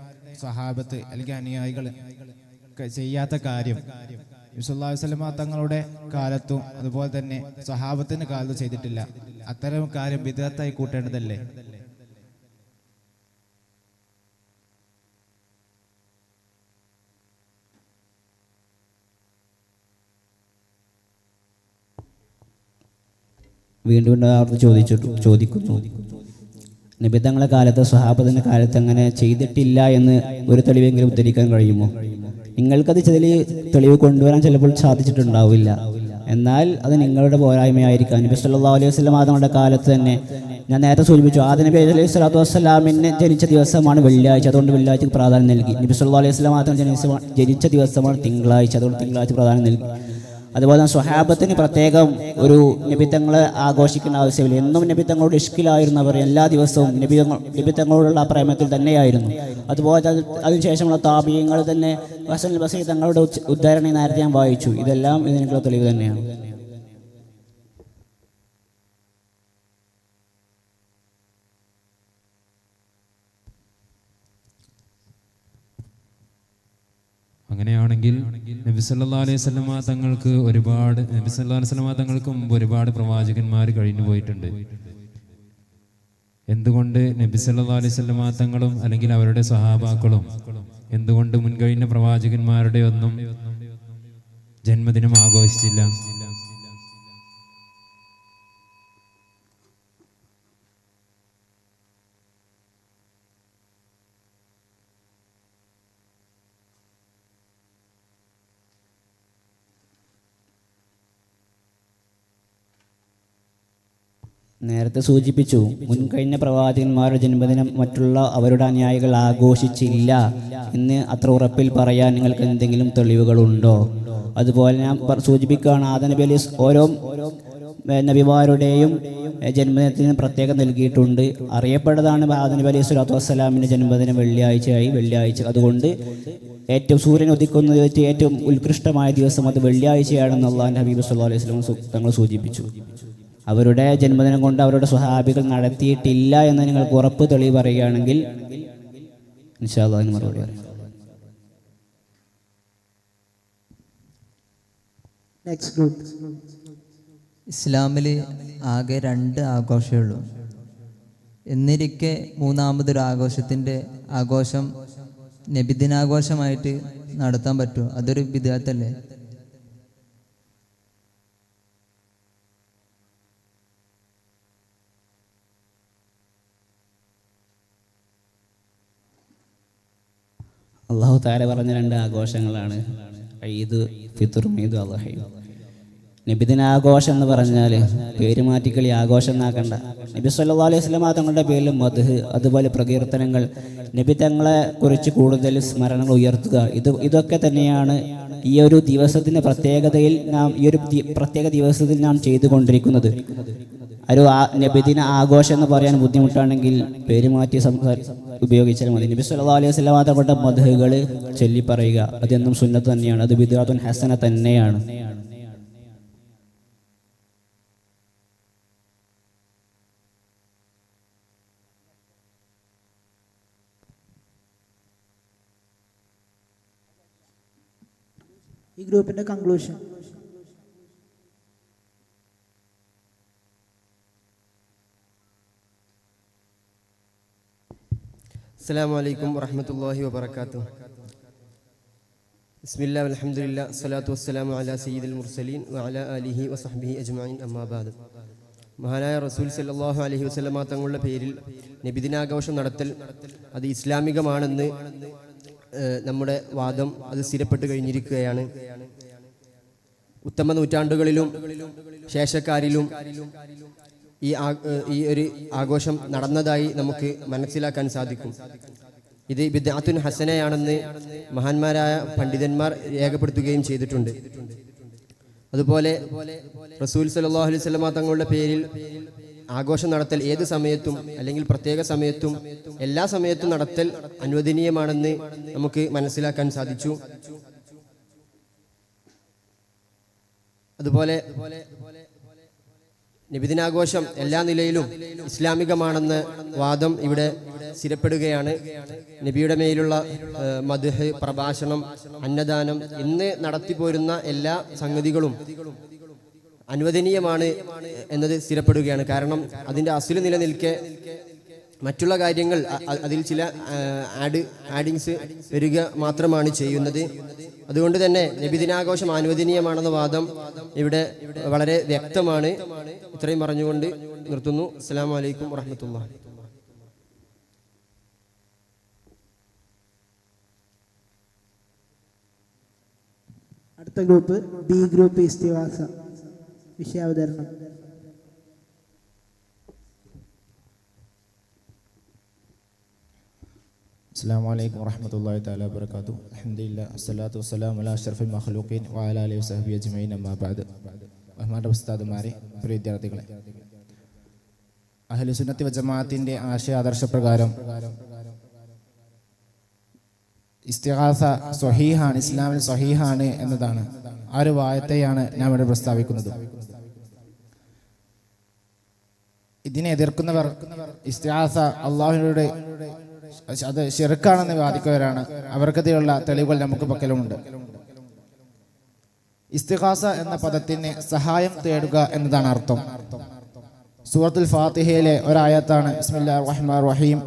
സ്വഹാബത്ത് അല്ലെങ്കിൽ അനുയായികൾ ചെയ്യാത്ത കാര്യം സല്ലല്ലാഹു അലൈഹി വസല്ലം തങ്ങളുടെ കാലത്തും അതുപോലെ തന്നെ സ്വഹാബത്തിന്റെ കാലത്തും ചെയ്തിട്ടില്ല. അത്തരം കാര്യം ബിദ്അത്തായി കൂട്ടേണ്ടതല്ലേ? വീണ്ടും ചോദിക്കുന്നു, നബി തങ്ങളുടെ കാലത്ത് സ്വഹാബത്തിന്റെ കാലത്ത് അങ്ങനെ ചെയ്തിട്ടില്ല എന്ന് ഒരു തെളിവെങ്കിലും ഉദ്ധരിക്കാൻ കഴിയുമോ? നിങ്ങൾക്കത് തെളിവ് കൊണ്ടുവരാൻ ചിലപ്പോൾ സാധിച്ചിട്ടുണ്ടാവില്ല. എന്നാൽ അത് നിങ്ങളുടെ പോരായ്മയായിരിക്കാം. നബി സല്ലല്ലാഹു അലൈഹി വസല്ലം തങ്ങളുടെ കാലത്ത് തന്നെ ഞാൻ നേരത്തെ സൂചിപ്പിച്ചു, ആദ്യ നബി അലൈഹി സ്വലാത്തു വസ്സലാമിനെ ജനിച്ച ദിവസമാണ് വെള്ളിയാഴ്ച, അതുകൊണ്ട് വെള്ളിയാഴ്ചക്ക് പ്രാധാന്യം നൽകി. നബി സല്ലല്ലാഹു അലൈഹി വസല്ലം ജനിച്ച ദിവസമാണ് തിങ്കളാഴ്ച, അതുകൊണ്ട് തിങ്കളാഴ്ച പ്രാധാന്യം നൽകി. അതുപോലെ തന്നെ സ്വഹാബത്തിന് പ്രത്യേകം ഒരു നബിത്തങ്ങളെ ആഘോഷിക്കേണ്ട ആവശ്യമില്ല. എന്നും നബിത്തങ്ങളോട് ഇഷ്കിലായിരുന്നവർ എല്ലാ ദിവസവും നബിത്തങ്ങളോടുള്ള പ്രേമത്തിൽ തന്നെയായിരുന്നു. അതുപോലെ അതിനുശേഷമുള്ള താബീയങ്ങൾ തന്നെ ഹസനുൽ ബസരി തങ്ങളുടെ ഉദ്ധാരണി നേരത്തെ ഞാൻ വായിച്ചു. ഇതെല്ലാം ഇതിനുള്ള തെളിവ് തന്നെയാണ്. അങ്ങനെയാണെങ്കിൽ നബി സല്ലല്ലാഹു അലൈഹി വസല്ലമ തങ്ങൾക്ക് നബി സല്ലല്ലാഹു അലൈഹി വസല്ലമ തങ്ങൾക്ക് മുമ്പ് ഒരുപാട് പ്രവാചകന്മാർ കഴിഞ്ഞു പോയിട്ടുണ്ട്. എന്തുകൊണ്ട് നബി സല്ലല്ലാഹു അലൈഹി വസല്ലമ തങ്ങളും അല്ലെങ്കിൽ അവരുടെ സ്വഹാബാക്കളും എന്തുകൊണ്ട് മുൻകഴിഞ്ഞ പ്രവാചകന്മാരുടെ ഒന്നും ജന്മദിനം ആഘോഷിച്ചില്ല? നേരത്തെ സൂചിപ്പിച്ചു, മുൻകഴിഞ്ഞ പ്രവാചകന്മാരുടെ ജന്മദിനം മറ്റുള്ള അവരുടെ അനുയായികൾ ആഘോഷിച്ചില്ല എന്ന് അത്ര ഉറപ്പിൽ പറയാൻ നിങ്ങൾക്ക് എന്തെങ്കിലും തെളിവുകളുണ്ടോ? അതുപോലെ ഞാൻ സൂചിപ്പിക്കുകയാണ്, ആദം നബി അലി ഓരോ നബിമാരുടെയും ജന്മദിനത്തിന് പ്രത്യേകം നൽകിയിട്ടുണ്ട്. അറിയപ്പെട്ടതാണ് ആദം നബി അലൈഹി സ്വലാത്തു വസ്സലാമിൻ്റെ ജന്മദിനം വെള്ളിയാഴ്ച. അതുകൊണ്ട് ഏറ്റവും സൂര്യൻ ഉദിക്കുന്നത് വെച്ച് ഏറ്റവും ഉത്കൃഷ്ടമായ ദിവസം അത് വെള്ളിയാഴ്ചയാണെന്ന് അല്ലാഹുവിൻ്റെ ഹബീബ് സല്ലല്ലാഹു അലൈഹി വസല്ലം തങ്ങൾ സൂചിപ്പിച്ചു. അവരുടെ ജന്മദിനം കൊണ്ട് അവരുടെ സ്വഹാബികൾ നടത്തിയിട്ടില്ല എന്ന് നിങ്ങൾക്ക് ഉറപ്പ് തെളിവ് പറയുകയാണെങ്കിൽ ഇൻഷാ അല്ലാഹ് അതിന് മറുപടി പറയാം. ഇസ്ലാമിൽ ആകെ 2 ആഘോഷമേ ഉള്ളൂ. എന്നിരിക്കെ മൂന്നാമതൊരു ആഘോഷം നബിദിനാഘോഷമായിട്ട് നടത്താൻ പറ്റുമോ? അതൊരു ബിദ്അത്തല്ലേ? അള്ളാഹു തആല പറഞ്ഞ 2 ആഘോഷങ്ങളാണ് ഈദ് ഫിത്റും ഈദ് അദ്ഹയും. നബിദിനാഘോഷം എന്ന് പറഞ്ഞാൽ പേര് മാറ്റിക്കളി ആഘോഷം എന്നാക്കണ്ട. നബി സല്ലല്ലാഹു അലൈഹി വസല്ലം തങ്ങളുടെ പേരിൽ മദ്ഹ്, അതുപോലെ പ്രകീർത്തനങ്ങൾ, നബി തങ്ങളെ കുറിച്ച് കൂടുതൽ സ്മരണകൾ ഉയർത്തുക, ഇതൊക്കെ തന്നെയാണ് ഈ ഒരു ദിവസത്തിൻ്റെ പ്രത്യേക ദിവസത്തിൽ നാം ചെയ്തുകൊണ്ടിരിക്കുന്നത്. ഒരു നബിദിന ആഘോഷം എന്ന് പറയാൻ ബുദ്ധിമുട്ടാണെങ്കിൽ പേര് മാറ്റി ഉപയോഗിച്ചാൽ മതി. നബി സല്ലല്ലാഹു അലൈഹി വസല്ലം തങ്ങളുടെ മദ്ഹുകൾ ചൊല്ലി പറയുക, അതെന്നും സുന്നത്ത് തന്നെയാണ്. അത് ബിദ്അത്തുൻ ഹസന തന്നെയാണ്. ഈ ഗ്രൂപ്പിന്റെ കൺക്ലൂഷൻ. അസ്സലാമു അലൈക്കും വറഹ്മത്തുള്ളാഹി വബറകാതുഹു. ബിസ്മില്ലാഹി വൽഹംദുലില്ലാഹി സ്വലാത്തു വസ്സലാമു അലാ സയ്യിദിൽ മുർസലീൻ വഅലാ ആലിഹി വസഹ്ബിഹി അജ്മഈൻ അമ്മാ ബഅദ്. മഹാനായ റസൂൽ സല്ലല്ലാഹു അലൈഹി വസല്ലമ തങ്ങളുടെ പേരിൽ നബിദിനാഘോഷം നടത്തൽ അത് ഇസ്ലാമികമാണെന്ന് നമ്മുടെ വാദം അത് സ്ഥിരപ്പെട്ട് കഴിഞ്ഞിരിക്കുകയാണ്. ഉത്തമ നൂറ്റാണ്ടുകളിലും ശേഷക്കാരിലും ഈ ഒരു ആഘോഷം നടന്നതായി നമുക്ക് മനസ്സിലാക്കാൻ സാധിക്കും. ഇത് ബിദ്അത്തുൻ ഹസനയാണെന്ന് മഹാന്മാരായ പണ്ഡിതന്മാർ രേഖപ്പെടുത്തുകയും ചെയ്തിട്ടുണ്ട്. അതുപോലെ റസൂൽ സല്ലല്ലാഹു അലൈഹി വസല്ലമ തങ്ങളുടെ പേരിൽ ആഘോഷം നടത്തൽ ഏത് സമയത്തും അല്ലെങ്കിൽ പ്രത്യേക സമയത്തും എല്ലാ സമയത്തും നടത്തൽ അനുവദനീയമാണെന്ന് നമുക്ക് മനസ്സിലാക്കാൻ സാധിച്ചു. അതുപോലെ നബിദിനാഘോഷം എല്ലാ നിലയിലും ഇസ്ലാമികമാണെന്ന വാദം ഇവിടെ സ്ഥിരപ്പെടുകയാണ്. നബിയുടെ മേലുള്ള മദ്ഹ്, പ്രഭാഷണം, അന്നദാനം ഇന്ന് നടത്തിപ്പോരുന്ന എല്ലാ സംഗതികളും അനുവദനീയമാണ് എന്നത് സ്ഥിരപ്പെടുകയാണ്. കാരണം അതിൻ്റെ അസ്ല് നിലനിൽക്കെ മറ്റുള്ള കാര്യങ്ങൾ അതിൽ ചില ആഡിങ്സ് വരിക മാത്രമാണ് ചെയ്യുന്നത്. അതുകൊണ്ട് തന്നെ നബിദിനാഘോഷം അനുവദനീയമാണെന്ന വാദം ഇവിടെ വളരെ വ്യക്തമാണ്. ഇത്രയും പറഞ്ഞുകൊണ്ട് നിർത്തുന്നു. അസ്സലാമു അലൈക്കും വറഹ്മത്തുള്ളാഹി. അടുത്ത ഗ്രൂപ്പ് ബി ഗ്രൂപ്പ് ഇസ്തിവാസ വിഷയാവതരണം. അസ്സലാമു അലൈക്കും വറഹ്മത്തുള്ളാഹി തആല വബറകാതുഹു. അൽഹംദുലില്ലാഹി വസ്സലാത്തു വസ്സലാമു അലാ അഷ്റഫിൽ മഖ്ലൂഖീൻ വഅലാ ആലിഹി വസഹ്ബിഹി അജ്മഈൻ. അമ്മാ ബഅദ്. ബഹുമാനപ്പെട്ട ഉസ്താദുമാരെ, പ്രിയ വിദ്യാർത്ഥികളെ, അഹ്ലുസുന്നത്തി വജമാഅത്തിന്റെ ആശയാദർശപ്രകാരം ഇസ്തിഗാസ സ്വഹീഹാണ്, ഇസ്ലാമിൽ സ്വഹീഹാണ് എന്നതാണ് ആ ഒരു വായത്തെയാണ് നാം ഇവിടെ പ്രസ്താവിക്കുന്നത്. ഇതിനെ എതിർക്കുന്നവർ ഇസ്തിഗാസ അള്ളാഹുവിനോട് അത് ശിർക്കാണെന്ന് വാദിക്കുന്നവരാണ്. അവർക്കെതിരെയുള്ള തെളിവുകൾ നമുക്ക് പക്കലുമുണ്ട്. ഇസ്തിഗാസ എന്ന പദത്തിന് സഹായം തേടുക എന്നതാണ് അർത്ഥം. സൂറത്തുൽ ഫാത്തിഹയിലെ ഒരായത്താണ് ബിസ്മില്ലാഹിർ റഹ്മാനിർ റഹീം,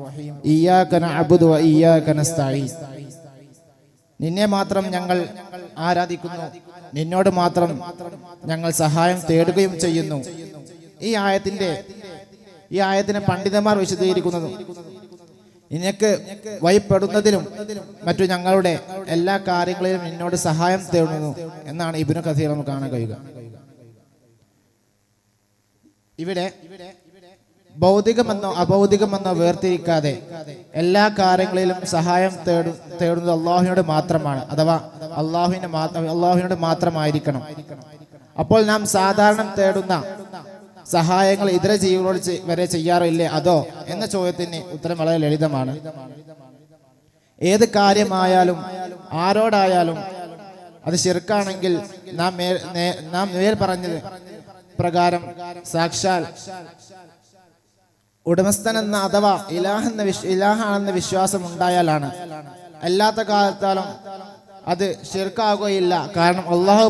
ഇയ്യാക നഅ്ബുദു വ ഇയ്യാക നസ്തഈൻ. നിന്നെ മാത്രം ഞങ്ങൾ ആരാധിക്കുന്നു, നിന്നോട് മാത്രം ഞങ്ങൾ സഹായം തേടുകയും ചെയ്യുന്നു. ഈ ആയത്തിനെ പണ്ഡിതന്മാർ വിശദീകരിക്കുന്നതും നിനക്ക് വഴിപ്പെടുന്നതിലും മറ്റു ഞങ്ങളുടെ എല്ലാ കാര്യങ്ങളിലും നിന്നോട് സഹായം തേടുന്നു എന്നാണ് ഇബ്നു കസീർ നമുക്ക് കാണാൻ കഴിയുക. ഇവിടെ ഭൗതികമെന്നോ അഭൗതികമെന്നോ വേർതിരിക്കാതെ എല്ലാ കാര്യങ്ങളിലും സഹായം തേടുന്നത് അള്ളാഹുവിനോട് മാത്രമാണ്, അഥവാ അള്ളാഹുവിനോട് മാത്രമായിരിക്കണം. അപ്പോൾ നാം സാധാരണ തേടുന്ന സഹായങ്ങൾ ഇതര ജീവികളോട് വരെ ചെയ്യാറില്ലേ അതോ എന്ന ചോദ്യത്തിന് ഉത്തരം വളരെ ലളിതമാണ്. ഏത് കാര്യമായാലും ആരോടായാലും അത് ശിർക്കാണെങ്കിൽ നാം നേർ പറഞ്ഞത് പ്രകാരം സാക്ഷാൽ ഉടമസ്ഥൻ എന്ന അഥവാ ഇലാഹാണെന്ന വിശ്വാസം ഉണ്ടായാലാണ്. അല്ലാത്ത കാലത്താലും അത് ശിർക്കാകുകയില്ല. കാരണം അള്ളാഹു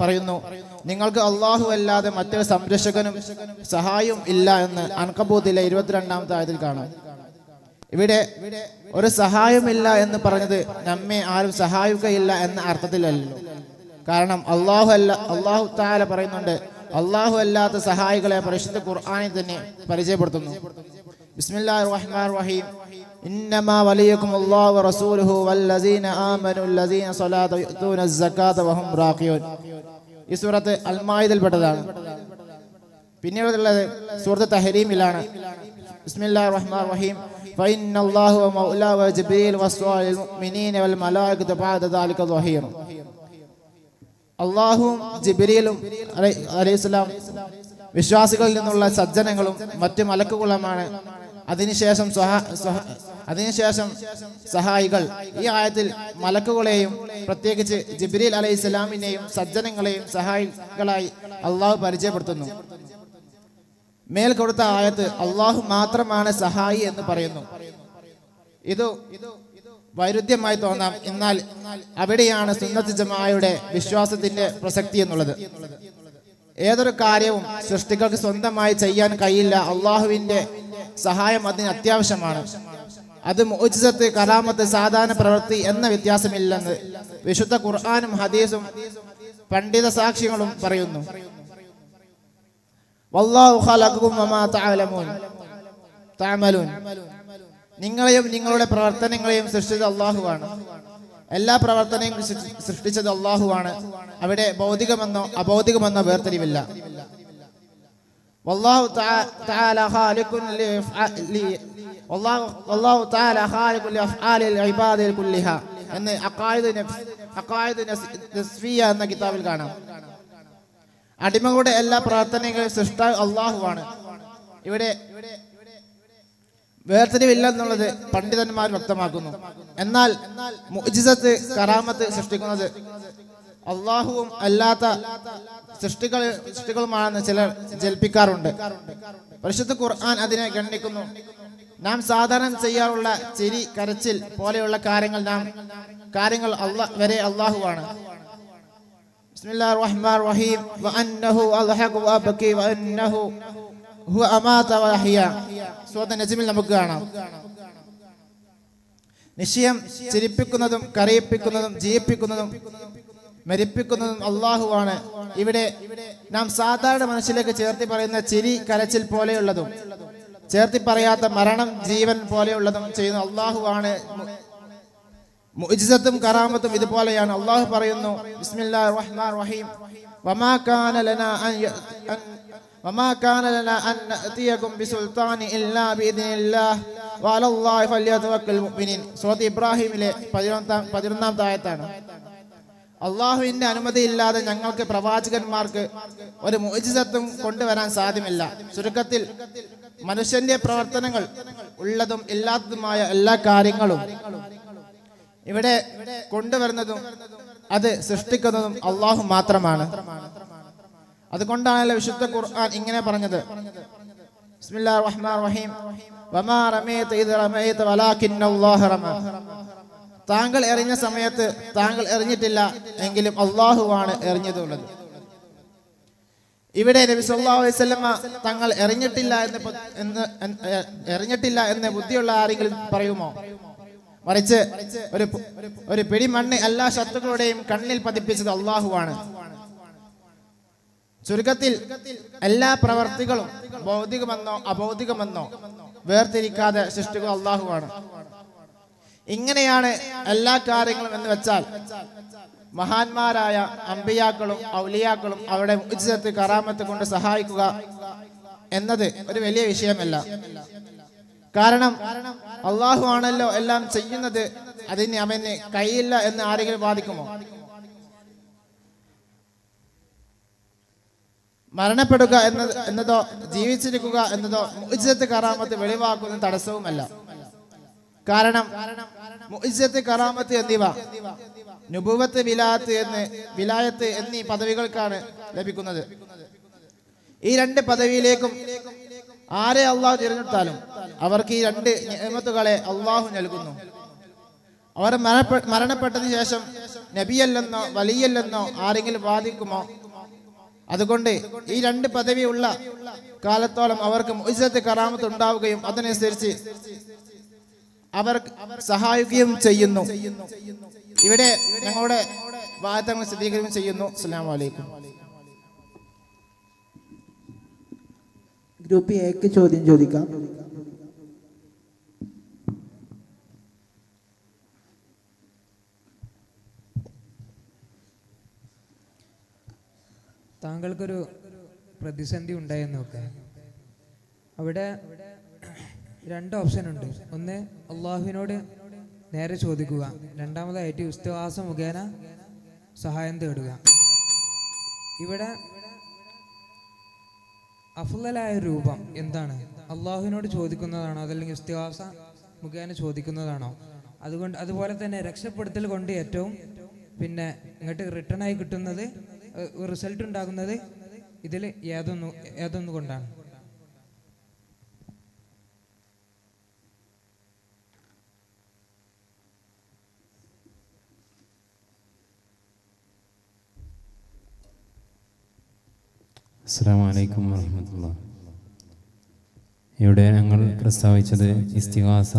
പറയുന്നു, നിങ്ങൾക്ക് അള്ളാഹു അല്ലാതെ മറ്റൊരു സംരക്ഷകനും സഹായവും ഇല്ല എന്ന് അൻകബൂത്തിലെ 22-ാമത്തെ ആയത്തിൽ കാണാം. ഇവിടെ ഒരു സഹായമില്ല എന്ന് പറഞ്ഞത് നമ്മെ ആരും സഹായിക്കുകയില്ല എന്ന അർത്ഥത്തിലല്ലോ. കാരണം അള്ളാഹു തആല പറയുന്നുണ്ട്, അള്ളാഹു അല്ലാത്ത സഹായികളെ പരിശുദ്ധ ഖുർആനിൽ തന്നെ പരിചയപ്പെടുത്തുന്നു. ബിസ്മില്ലാഹിർ റഹ്മാനിർ റഹീം, ഇന്നമാ വലിയകും അല്ലാഹു വറസൂലുഹു വല്ലസീന ആമനു അല്ലസീന സ്വലാത യുഅ്തൂന അസ്സകാത വഹും റാഖിയൂൻ. ഈ സൂറത്ത് അൽ മാഇദയിൽപ്പെട്ടതാണ്. പിന്നീടുള്ളത് സൂറത്ത് തഹരീമിലാണ്. ബിസ്മില്ലാഹിർ റഹ്മാനിർ റഹീം, ഫഇന്നല്ലാഹു മൗലാഹു വജിബ്രീൽ വസ്വാലിൽ മുഅ്മിനീന വൽ മലായികതു ബഅദ ദാലിക ദഹീർ. അള്ളാഹുവും ജിബ്രീലും അലൈഹിസ്സലാം വിശ്വാസികളിൽ നിന്നുള്ള സജ്ജനങ്ങളും മറ്റു മലക്കുകളുമാണ്. അതിനുശേഷം സഹായികൾ. ഈ ആയത്തിൽ മലക്കുകളെയും പ്രത്യേകിച്ച് ജിബ്രീൽ അലൈഹിസ്സലാമിനെയും സജ്ജനങ്ങളെയും സഹായികളായി അള്ളാഹു പരിചയപ്പെടുത്തുന്നു. മേൽ കൊടുത്ത ആയത്ത് അള്ളാഹു മാത്രമാണ് സഹായി എന്ന് പറയുന്നു. ഇത് വൈരുദ്ധ്യമായി തോന്നാം, എന്നാൽ അവിടെയാണ് സുന്നത്ത് ജമാഅയുടെ വിശ്വാസത്തിന്റെ പ്രസക്തി എന്നുള്ളത്. ഏതൊരു കാര്യവും സൃഷ്ടികൾക്ക് സ്വന്തമായി ചെയ്യാൻ കഴിയില്ല. അള്ളാഹുവിന്റെ സഹായം അതിന് അത്യാവശ്യമാണ്. അത് മുഅ്ജിസത്ത്, കറാമത്ത്, സാധാരണ പ്രവൃത്തി എന്ന വ്യത്യാസമില്ലെന്ന് വിശുദ്ധ ഖുർആനും ഹദീസും പണ്ഡിത സാക്ഷ്യങ്ങളും പറയുന്നു. വല്ലാഹു ഖലഖകും വമാ തഅമലൂൻ. നിങ്ങളെയും നിങ്ങളുടെ പ്രവർത്തനങ്ങളെയും സൃഷ്ടിച്ചത് അള്ളാഹുവാണ്. എല്ലാ പ്രവർത്തനവും സൃഷ്ടിച്ചത് അള്ളാഹുവാണ്. അവിടെ ഭൗതികമെന്നോ അഭൗതികമെന്നോ വേർതിരിവില്ല. വല്ലാഹു തആല ഖാലിഖുൻ ലിഅഫ്ആലിൽ ഇബാദിൽ കുല്ലിഹാ എന്ന് അഖായിദ് നസ്ഫിയ എന്ന കിതാബിൽ കാണാം. അടിമകളുടെ എല്ലാ പ്രവർത്തനങ്ങളും സൃഷ്ടാവ് അള്ളാഹുവാണ്. ഇവിടെ വേർതിരിവില്ലെന്നുള്ളത് പണ്ഡിതന്മാർ വ്യക്തമാക്കുന്നു. എന്നാൽ മുഅ്ജിസത്ത്, കറാമത്ത് സൃഷ്ടിക്കുന്നത് അള്ളാഹുവും അല്ലാത്ത സൃഷ്ടികളുമാണെന്ന് ചിലർ ജൽപ്പിക്കാറുണ്ട്. പരിശുദ്ധ ഖുർആൻ അതിനെ ഗണ്ണിക്കുന്നു. നാം സാധാരണ ചെയ്യാറുള്ള ചിരി, കരച്ചിൽ പോലെയുള്ള കാര്യങ്ങൾ വരെ അള്ളാഹുവാണ്. ബിസ്മില്ലാഹിർ റഹ്മാനിർ റഹീം, വഅന്നഹു അൽഹഖു വഅബ്കി വഅന്നഹു ഹുവ അമാത വഅഹ്യ. സൂറത്തുൽ നജ്മിൽ നമുക്ക് കാണാം. നിശ്ചയം ചിരിപ്പിക്കുന്നതും കരയിപ്പിക്കുന്നതും ജീവിപ്പിക്കുന്നതും മരിപ്പിക്കുന്നതും അള്ളാഹുവാണ്. ഇവിടെ നാം സാധാരണ മനുഷ്യരിലേക്ക് ചേർത്തി പറയുന്ന ചിരി, കരച്ചിൽ പോലെയുള്ളതും ചേർത്തി പറയാത്ത മരണം, ജീവൻ പോലെയുള്ളതും ചെയ്യുന്ന അള്ളാഹുവാണ്. മുഅ്ജിസത്തും കറാമത്തും ഇതുപോലെയാണ്. അള്ളാഹു പറയുന്നു, ബിസ്മില്ലാഹിർ റഹ്മാനിർ റഹീം, വമാ കാന ലനാ അൻ വമാ കാന ലനാ അൻ നഅതിയകും ബിസുൽത്താനി ഇല്ലാ ബിഇദ്നില്ലാഹ് വഅലല്ലാഹി ഫല്യതവക്കൽ മുഅ്മിനീൻ. സൂറത്ത് ഇബ്രാഹിമിലെ 11-ാമത്തെ ആയത്താണ്. അള്ളാഹുവിന്റെ അനുമതിയില്ലാതെ ഞങ്ങൾക്ക് പ്രവാചകന്മാർക്ക് ഒരു മുഅ്ജിസത്തും കൊണ്ടുവരാൻ സാധ്യമല്ല. ചുരുക്കത്തിൽ മനുഷ്യന്റെ പ്രവർത്തനങ്ങൾ ഉള്ളതും ഇല്ലാത്തതുമായ എല്ലാ കാര്യങ്ങളും ഇവിടെ കൊണ്ടുവരുന്നതും അത് സൃഷ്ടിക്കുന്നതും അള്ളാഹു മാത്രമാണ്. അതുകൊണ്ടാണല്ലോ വിശുദ്ധ ഖുർആൻ ഇങ്ങനെ പറഞ്ഞത്, ബിസ്മില്ലാഹിർ റഹ്മാനിർ റഹീം, വമാ റമീത ഇദ് റമീത വലാകിന്നല്ലാഹ റമ. താങ്കൾ എറിഞ്ഞ സമയത്ത് താങ്കൾ എറിഞ്ഞിട്ടില്ല, എങ്കിലും അള്ളാഹുവാണ് എറിഞ്ഞതുള്ളത്. ഇവിടെ നബി സല്ലല്ലാഹു അലൈഹി വസല്ലമ തങ്ങൾ എറിഞ്ഞിട്ടില്ല എന്ന് ബുദ്ധിയുള്ള ആരെങ്കിലും പറയുമോ? മറിച്ച് ഒരു പിടി മണ്ണ് എല്ലാ ശത്രുക്കളുടെയും കണ്ണിൽ പതിപ്പിച്ചത് അള്ളാഹുവാണ്. ചുരുക്കത്തിൽ എല്ലാ പ്രവർത്തികളും ഭൗതികമെന്നോ അഭൗതികമെന്നോ വേർതിരിക്കാതെ സൃഷ്ടിക്കുക അള്ളാഹുവാണ്. ഇങ്ങനെയാണ് എല്ലാ കാര്യങ്ങളും എന്ന് വെച്ചാൽ മഹാന്മാരായ അമ്പിയാക്കളും ഔലിയാക്കളും അവരുടെ മുഅ്ജിസത്ത് കറാമത്ത് കൊണ്ട് സഹായിക്കുക എന്നത് ഒരു വലിയ വിഷയമല്ല. കാരണം അള്ളാഹു ആണല്ലോ എല്ലാം ചെയ്യുന്നത്, അതിന് അവന് കഴിയില്ല എന്ന് ആരെങ്കിലും വാദിക്കുമോ? മരണപ്പെടുക എന്നതോ ജീവിച്ചിരിക്കുക എന്നതോ മുഅ്ജിസത്ത് കറാമത്ത് വെളിവാക്കുന്ന തടസ്സവുമല്ല. കാരണം മുഅ്ജിസത്ത് കറാമത്ത് എന്നിവ നുബുവത്ത് വിലായത്ത് എന്നീ പദവികൾക്കാണ് ലഭിക്കുന്നത്. ഈ രണ്ട് പദവിയിലേക്കും ആരെ അള്ളാഹു തിരഞ്ഞെടുത്താലും അവർക്ക് ഈ രണ്ട് നിഅമത്തുകളെ അള്ളാഹു നൽകുന്നു. അവർ മരണപ്പെട്ടതിന് ശേഷം നബിയല്ലെന്നോ വലിയല്ലെന്നോ ആരെങ്കിലും വാദിക്കുമോ? അതുകൊണ്ട് ഈ രണ്ട് പദവി ഉള്ള കാലത്തോളം അവർക്ക് മുഅ്ജിസത്ത് കറാമത്ത് ഉണ്ടാവുകയും അതിനനുസരിച്ച് അവർ സഹായിക്കുകയും ചെയ്യുന്നു. ഇവിടെ ഞങ്ങളുടെ വാദങ്ങൾ സ്ഥിരീകരിക്കുകയും ചെയ്യുന്നു. അസ്സലാമു അലൈക്കും. ഗ്രൂപ്പ് എക്ക് ചോദ്യം ചോദിക്കാം. താങ്കൾക്കൊരു പ്രതിസന്ധി ഉണ്ടായെന്ന് നോക്കാം. അവിടെ രണ്ട് ഓപ്ഷൻ ഉണ്ട്. ഒന്ന് അള്ളാഹുവിനോട് നേരെ ചോദിക്കുക, രണ്ടാമതായിട്ട് ഇസ്തിഗാസ മുഖേന സഹായം തേടുക. ഇവിടെ അഫ്ളലായ രൂപം എന്താണ്? അള്ളാഹുവിനോട് ചോദിക്കുന്നതാണോ അതല്ലെങ്കിൽ ഇസ്തിഗാസ മുഖേന ചോദിക്കുന്നതാണോ? അതുപോലെ തന്നെ രക്ഷപ്പെടുത്തൽ കൊണ്ട് ഏറ്റവും ഇങ്ങോട്ട് റിട്ടേൺ ആയി കിട്ടുന്നത് റിസൾട്ട് ഉണ്ടാകുന്നത് ഇതിൽ ഏതൊന്നു കൊണ്ടാണ്? അസ്സലാമു അലൈക്കും വറഹ്മത്തുള്ളാഹി. ഇവിടെ ഞങ്ങൾ പ്രസ്താവിച്ചത് ഇസ്തിഗാസ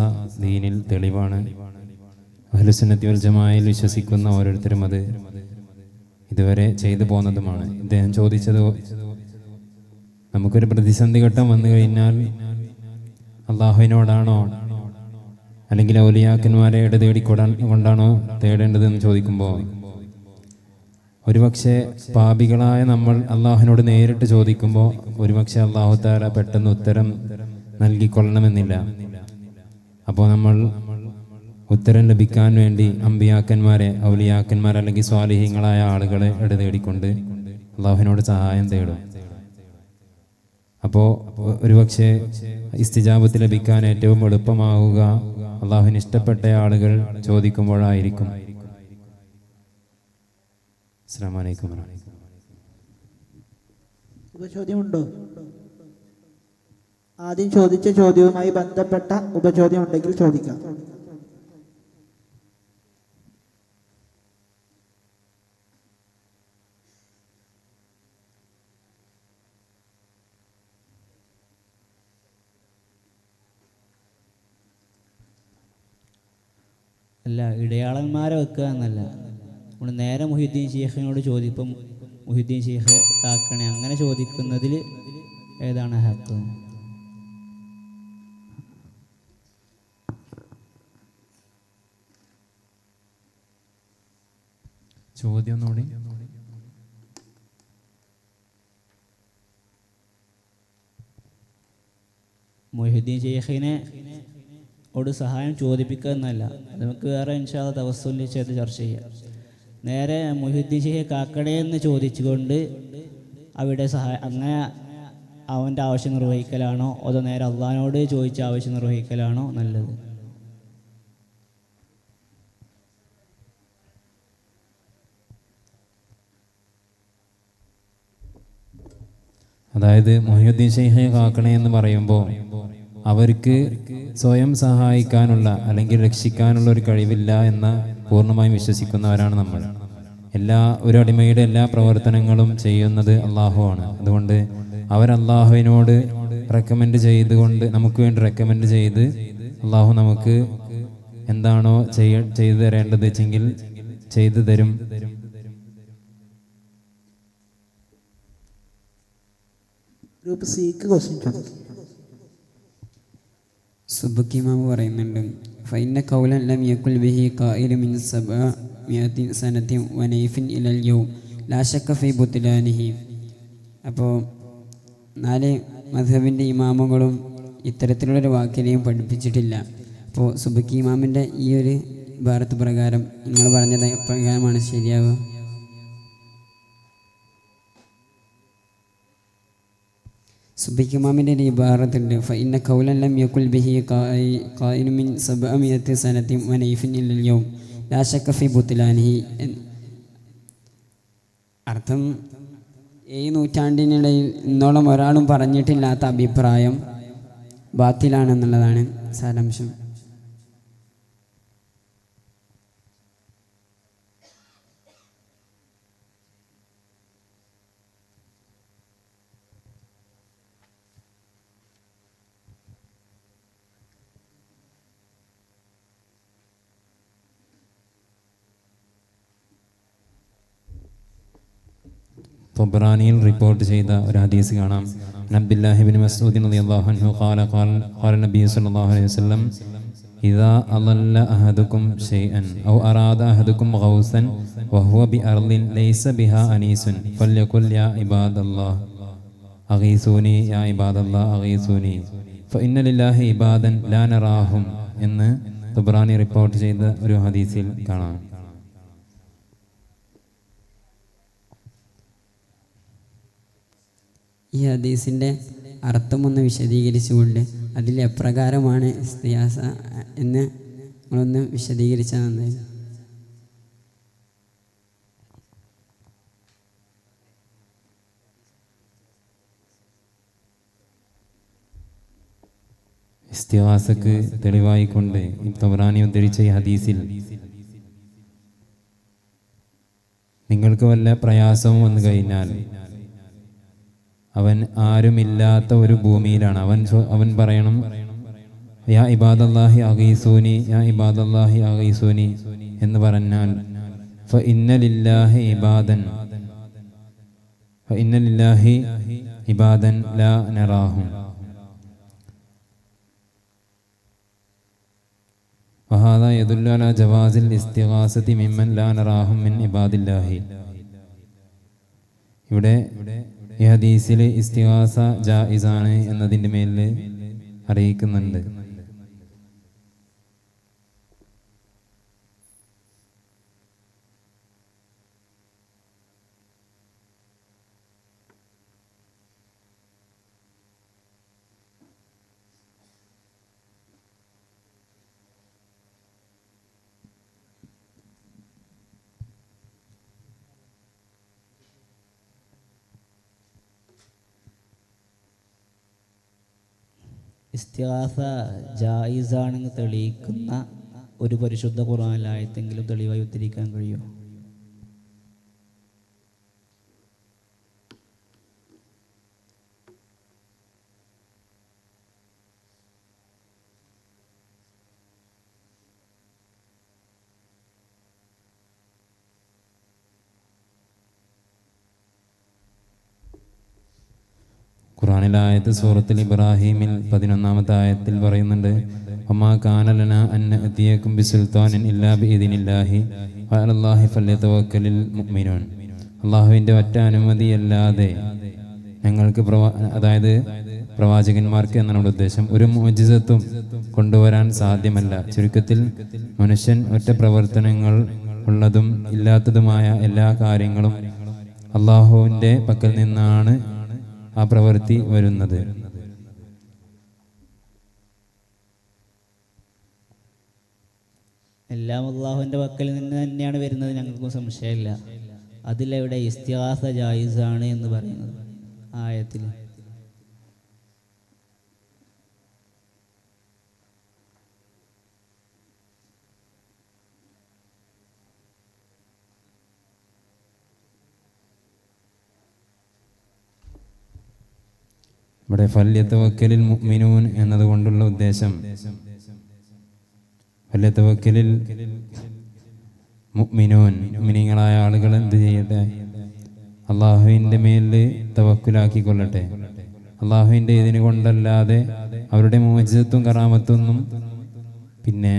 ദീനിൽ തെളിവാണ്. അഹ്ലുസുന്നത്തി വൽ ജമാഅയിൽ വിശ്വസിക്കുന്ന ഓരോരുത്തരും അത് ഇതുവരെ ചെയ്തു പോന്നതുമാണ്. ഇദ്ദേഹം ചോദിച്ചത്, നമുക്കൊരു പ്രതിസന്ധി ഘട്ടം വന്നു കഴിഞ്ഞാൽ അള്ളാഹുവിനോടാണോ അല്ലെങ്കിൽ ഔലിയാക്കന്മാരെ കൊണ്ടാണോ തേടേണ്ടതെന്ന് ചോദിക്കുമ്പോൾ, ഒരുപക്ഷെ പാപികളായ നമ്മൾ അള്ളാഹുവിനോട് നേരിട്ട് ചോദിക്കുമ്പോൾ ഒരുപക്ഷെ അള്ളാഹു തആല പെട്ടെന്ന് ഉത്തരം നൽകിക്കൊള്ളണമെന്നില്ല. അപ്പോൾ നമ്മൾ ഉത്തരം ലഭിക്കാൻ വേണ്ടി അമ്പിയാക്കന്മാരെ, ഔലിയാക്കന്മാരെ അല്ലെങ്കിൽ സ്വാലിഹീങ്ങളായ ആളുകളെ തേടിക്കൊണ്ട് അള്ളാഹുവിനോട് സഹായം തേടും. അപ്പോൾ ഒരുപക്ഷെ ഇസ്തിജാബത്ത് ലഭിക്കാൻ ഏറ്റവും എളുപ്പമാവുക അള്ളാഹുവിന് ഇഷ്ടപ്പെട്ട ആളുകൾ ചോദിക്കുമ്പോഴായിരിക്കും. അസ്സലാമു അലൈക്കും. ഉപചോദ്യമുണ്ടോ? ആദ്യം ചോദിച്ച ചോദ്യവുമായി ബന്ധപ്പെട്ട ഉപചോദ്യം ഉണ്ടെങ്കിൽ ചോദിക്കാം. അല്ല, ഇടയാളന്മാരെ വെക്കുക എന്നല്ല, നമ്മൾ നേരെ മുഹിദ്ദീൻ ശൈഖിനോട് ചോദിപ്പം മുഹിദ്ദീൻ ശൈഖ് കാക്കണേ അങ്ങനെ ചോദിക്കുന്നതിൽ ഏതാണ് ഹക്ക്? ചോദ്യം ഒന്നുകൂടി. മൊഹീദ്ദീൻ ഷെയ്ഖിനെ ഓട് സഹായം ചോദിപ്പിക്കുക എന്നല്ല, നമുക്ക് വേറെ ഇൻഷാ അല്ലാഹ് തവസ്സുലിൽ ചെയ്ത് ചർച്ച ചെയ്യാം. നേരെ മൊഹീദ്ദീൻ ഷെയ്ഖ് കാക്കടയെന്ന് ചോദിച്ചുകൊണ്ട് അവിടെ അങ്ങനെ അവൻ്റെ ആവശ്യം നിർവഹിക്കലാണോ അതോ നേരെ അള്ളാഹിനോട് ചോദിച്ച ആവശ്യം നിർവഹിക്കലാണോ നല്ലത്? അതായത് മൊഹീദ്ദീൻ ഷെയ്ഖെ കാക്കണേ എന്ന് പറയുമ്പോൾ അവർക്ക് സ്വയം സഹായിക്കാനുള്ള അല്ലെങ്കിൽ രക്ഷിക്കാനുള്ള ഒരു കഴിവില്ല എന്ന് പൂർണ്ണമായും വിശ്വസിക്കുന്നവരാണ് നമ്മൾ. ഒരു അടിമയുടെ എല്ലാ പ്രവർത്തനങ്ങളും ചെയ്യുന്നത് അള്ളാഹുവാണ്. അതുകൊണ്ട് അള്ളാഹുവിനോട് റെക്കമെൻഡ് ചെയ്തുകൊണ്ട് നമുക്ക് വേണ്ടി റെക്കമെൻഡ് ചെയ്ത് അള്ളാഹു നമുക്ക് എന്താണോ ചെയ്തു തരേണ്ടത് വെച്ചെങ്കിൽ ചെയ്തു തരും. ഗ്രൂപ്പ് സിക്ക് ക്വസ്റ്റ്യൻ ചോദിക്കും. സുബ്കി ഇമാം പറയുന്നുണ്ട്, ഫൈന ഖൗലൻ ലം യകുൽ ബിഹി ഖായിലു മിൻ 700 സനതി വനൈഫിൻ ഇലൽ യൗം ലാ ശക്ക ഫീ ബുത്ലാനിഹി. അപ്പോൾ 4 മദ്ഹബിൻ്റെ ഇമാമുകളും ഇത്തരത്തിലുള്ളൊരു വാക്കിനെയും പഠിപ്പിച്ചിട്ടില്ല. അപ്പോൾ സുബ്കി ഇമാമിൻ്റെ ഈ ഒരു ഭാരത്ത് പ്രകാരം നിങ്ങൾ പറഞ്ഞത് പ്രകാരമാണ് ശരിയാവുക? സുബ്കി ഇമാമിൻ്റെ ഒരു ഇബാറത്തുണ്ട്, ഫഇന്ന ഖൗലൻ ലം യകുൽ ബിഹി ഖായിലു മിൻ 700 സനതി വനൈഫിൻ ഇലൽ യൗം ലാ ശക്ക ഫീ ബുത്ലാനിഹി. അർത്ഥം, ഈ നൂറ്റാണ്ടിനിടയിൽ ഇന്നോളം ഒരാളും പറഞ്ഞിട്ടില്ലാത്ത അഭിപ്രായം ബാത്തിലാണെന്നുള്ളതാണ് സാരാംശം. തൊബ്രാനിയിൽ റിപ്പോർട്ട് ചെയ്ത ഒരു ഹദീസ് കാണാം. അബ്ദുല്ലാഹി ഇബ്നു മസ്ഊദ് റളിയല്ലാഹു അൻഹു ഖാല നബി സല്ലല്ലാഹു അലൈഹി വസല്ലം ഇദാ അളല്ല അഹദുക്കും ഷൈഅൻ ഔ അറാദ അഹദുക്കും ഗൗസൻ വഹുവ ബിഅർളിൻ ലൈസ ബിഹാ അനീസുൻ ഫല്യഖുൽ യാ ഇബാദല്ലാഹ് അഗീസൂനി യാ ഇബാദല്ലാഹ് അഗീസൂനി ഫഇന്ന ലില്ലാഹി ഇബാദൻ ലാ നറാഹും എന്ന് തൊബ്രാനി റിപ്പോർട്ട് ചെയ്ത ഒരു ഹദീസിൽ കാണാം. ഈ ഹദീസിൻ്റെ അർത്ഥമൊന്ന് വിശദീകരിച്ചുകൊണ്ട് അതിൽ എപ്രകാരമാണ് ഇസ്തിയാസ എന്ന് നമ്മളൊന്ന് വിശദീകരിച്ചാൽ നന്നായി. ഇസ്തിഗാസക്ക് തെളിവായിക്കൊണ്ട് തൊബ്രാനി ഉദ്ധരിച്ച ഈ ഹദീസിൽ നിങ്ങൾക്ക് വല്ല പ്രയാസവും വന്നു കഴിഞ്ഞാൽ അവൻ ആരുമില്ലാത്ത ഒരു ഭൂമിയിലാണ്. അവൻ പറയണം യാ ഇബാദല്ലാഹി അഗീസൂനി യാ ഇബാദല്ലാഹി അഗീസൂനി എന്ന് പറഞ്ഞാൽ ഫഇന്ന ലില്ലാഹി ഇബാദൻ ലാ നറാഹും വഹാദാ യദുല്ലു അലാ ജവാസിൽ ഇസ്തിഗാസതി മിമ്മൻ ലാ നറാഹും മിൻ ഇബാദില്ലാഹി. ഇവിടെ ഈ ഹദീസിൽ ഇസ്തിഗാസ ജായിസാണ് എന്നതിൻ്റെ മേലിൽ അറിയിക്കുന്നുണ്ട്. ഇസ്തിഗാസ ജായിസാണെന്ന് തെളിയിക്കുന്ന ഒരു പരിശുദ്ധ ഖുർആനിലായത്തെങ്കിലും തെളിവായി ഉദ്ധരിക്കാൻ കഴിയുമോ? ഖുർആനിലായത്ത് സൂറത്തുൽ ഇബ്രാഹിമിൽ 11-ാമത്തെ ആയത്തിൽ പറയുന്നുണ്ട്, വമാ കാന ലനാ അൻ നഅതിയകും ബിസുൽത്താനിൻ ഇല്ലാ ബിഇദ്നില്ലാഹി വഅലല്ലാഹി ഫല്യതവക്കലിൽ മുഅ്മിനൂൻ. അല്ലാഹുവിൻ്റെ ഒറ്റ അനുമതിയല്ലാതെ ഞങ്ങൾക്ക് പ്രവാചകന്മാർക്ക് എന്നാണ് നമ്മുടെ ഉദ്ദേശം. ഒരു മുഅ്ജിസത്തും കൊണ്ടുവരാൻ സാധ്യമല്ല. ചുരുക്കത്തിൽ മനുഷ്യൻ ഒറ്റ പ്രവർത്തനങ്ങൾ ഉള്ളതും ഇല്ലാത്തതുമായ എല്ലാ കാര്യങ്ങളും അള്ളാഹുവിൻ്റെ പക്കൽ നിന്നാണ് ആ പ്രവൃത്തി വരുന്നത്. എല്ലാം അള്ളാഹുവിൻ്റെ പക്കൽ നിന്ന് തന്നെയാണ് വരുന്നത്, ഞങ്ങൾക്കും സംശയമില്ല. അതിലെവിടെ ഇസ്തിഗാസ ജായിസാണ് എന്ന് പറയുന്നത് ആയത്തിൽ? ഇവിടെ ഫല്യതവക്കലിൽ മുഅ്മിനൂൻ എന്നതുകൊണ്ടുള്ള ഉദ്ദേശം, ഫല്യതവക്കലിൽ മുഅ്മിനൂൻ, മുഅ്മിനീങ്ങളായ ആളുകൾ എന്ത് ചെയ്യട്ടെ? അള്ളാഹുവിൻ്റെ മേലിൽ തവക്കുലാക്കിക്കൊള്ളട്ടെ. അള്ളാഹുവിൻ്റെ ഇതിന് കൊണ്ടല്ലാതെ അവരുടെ മുഅ്ജിസത്തും കറാമത്തൊന്നും പിന്നെ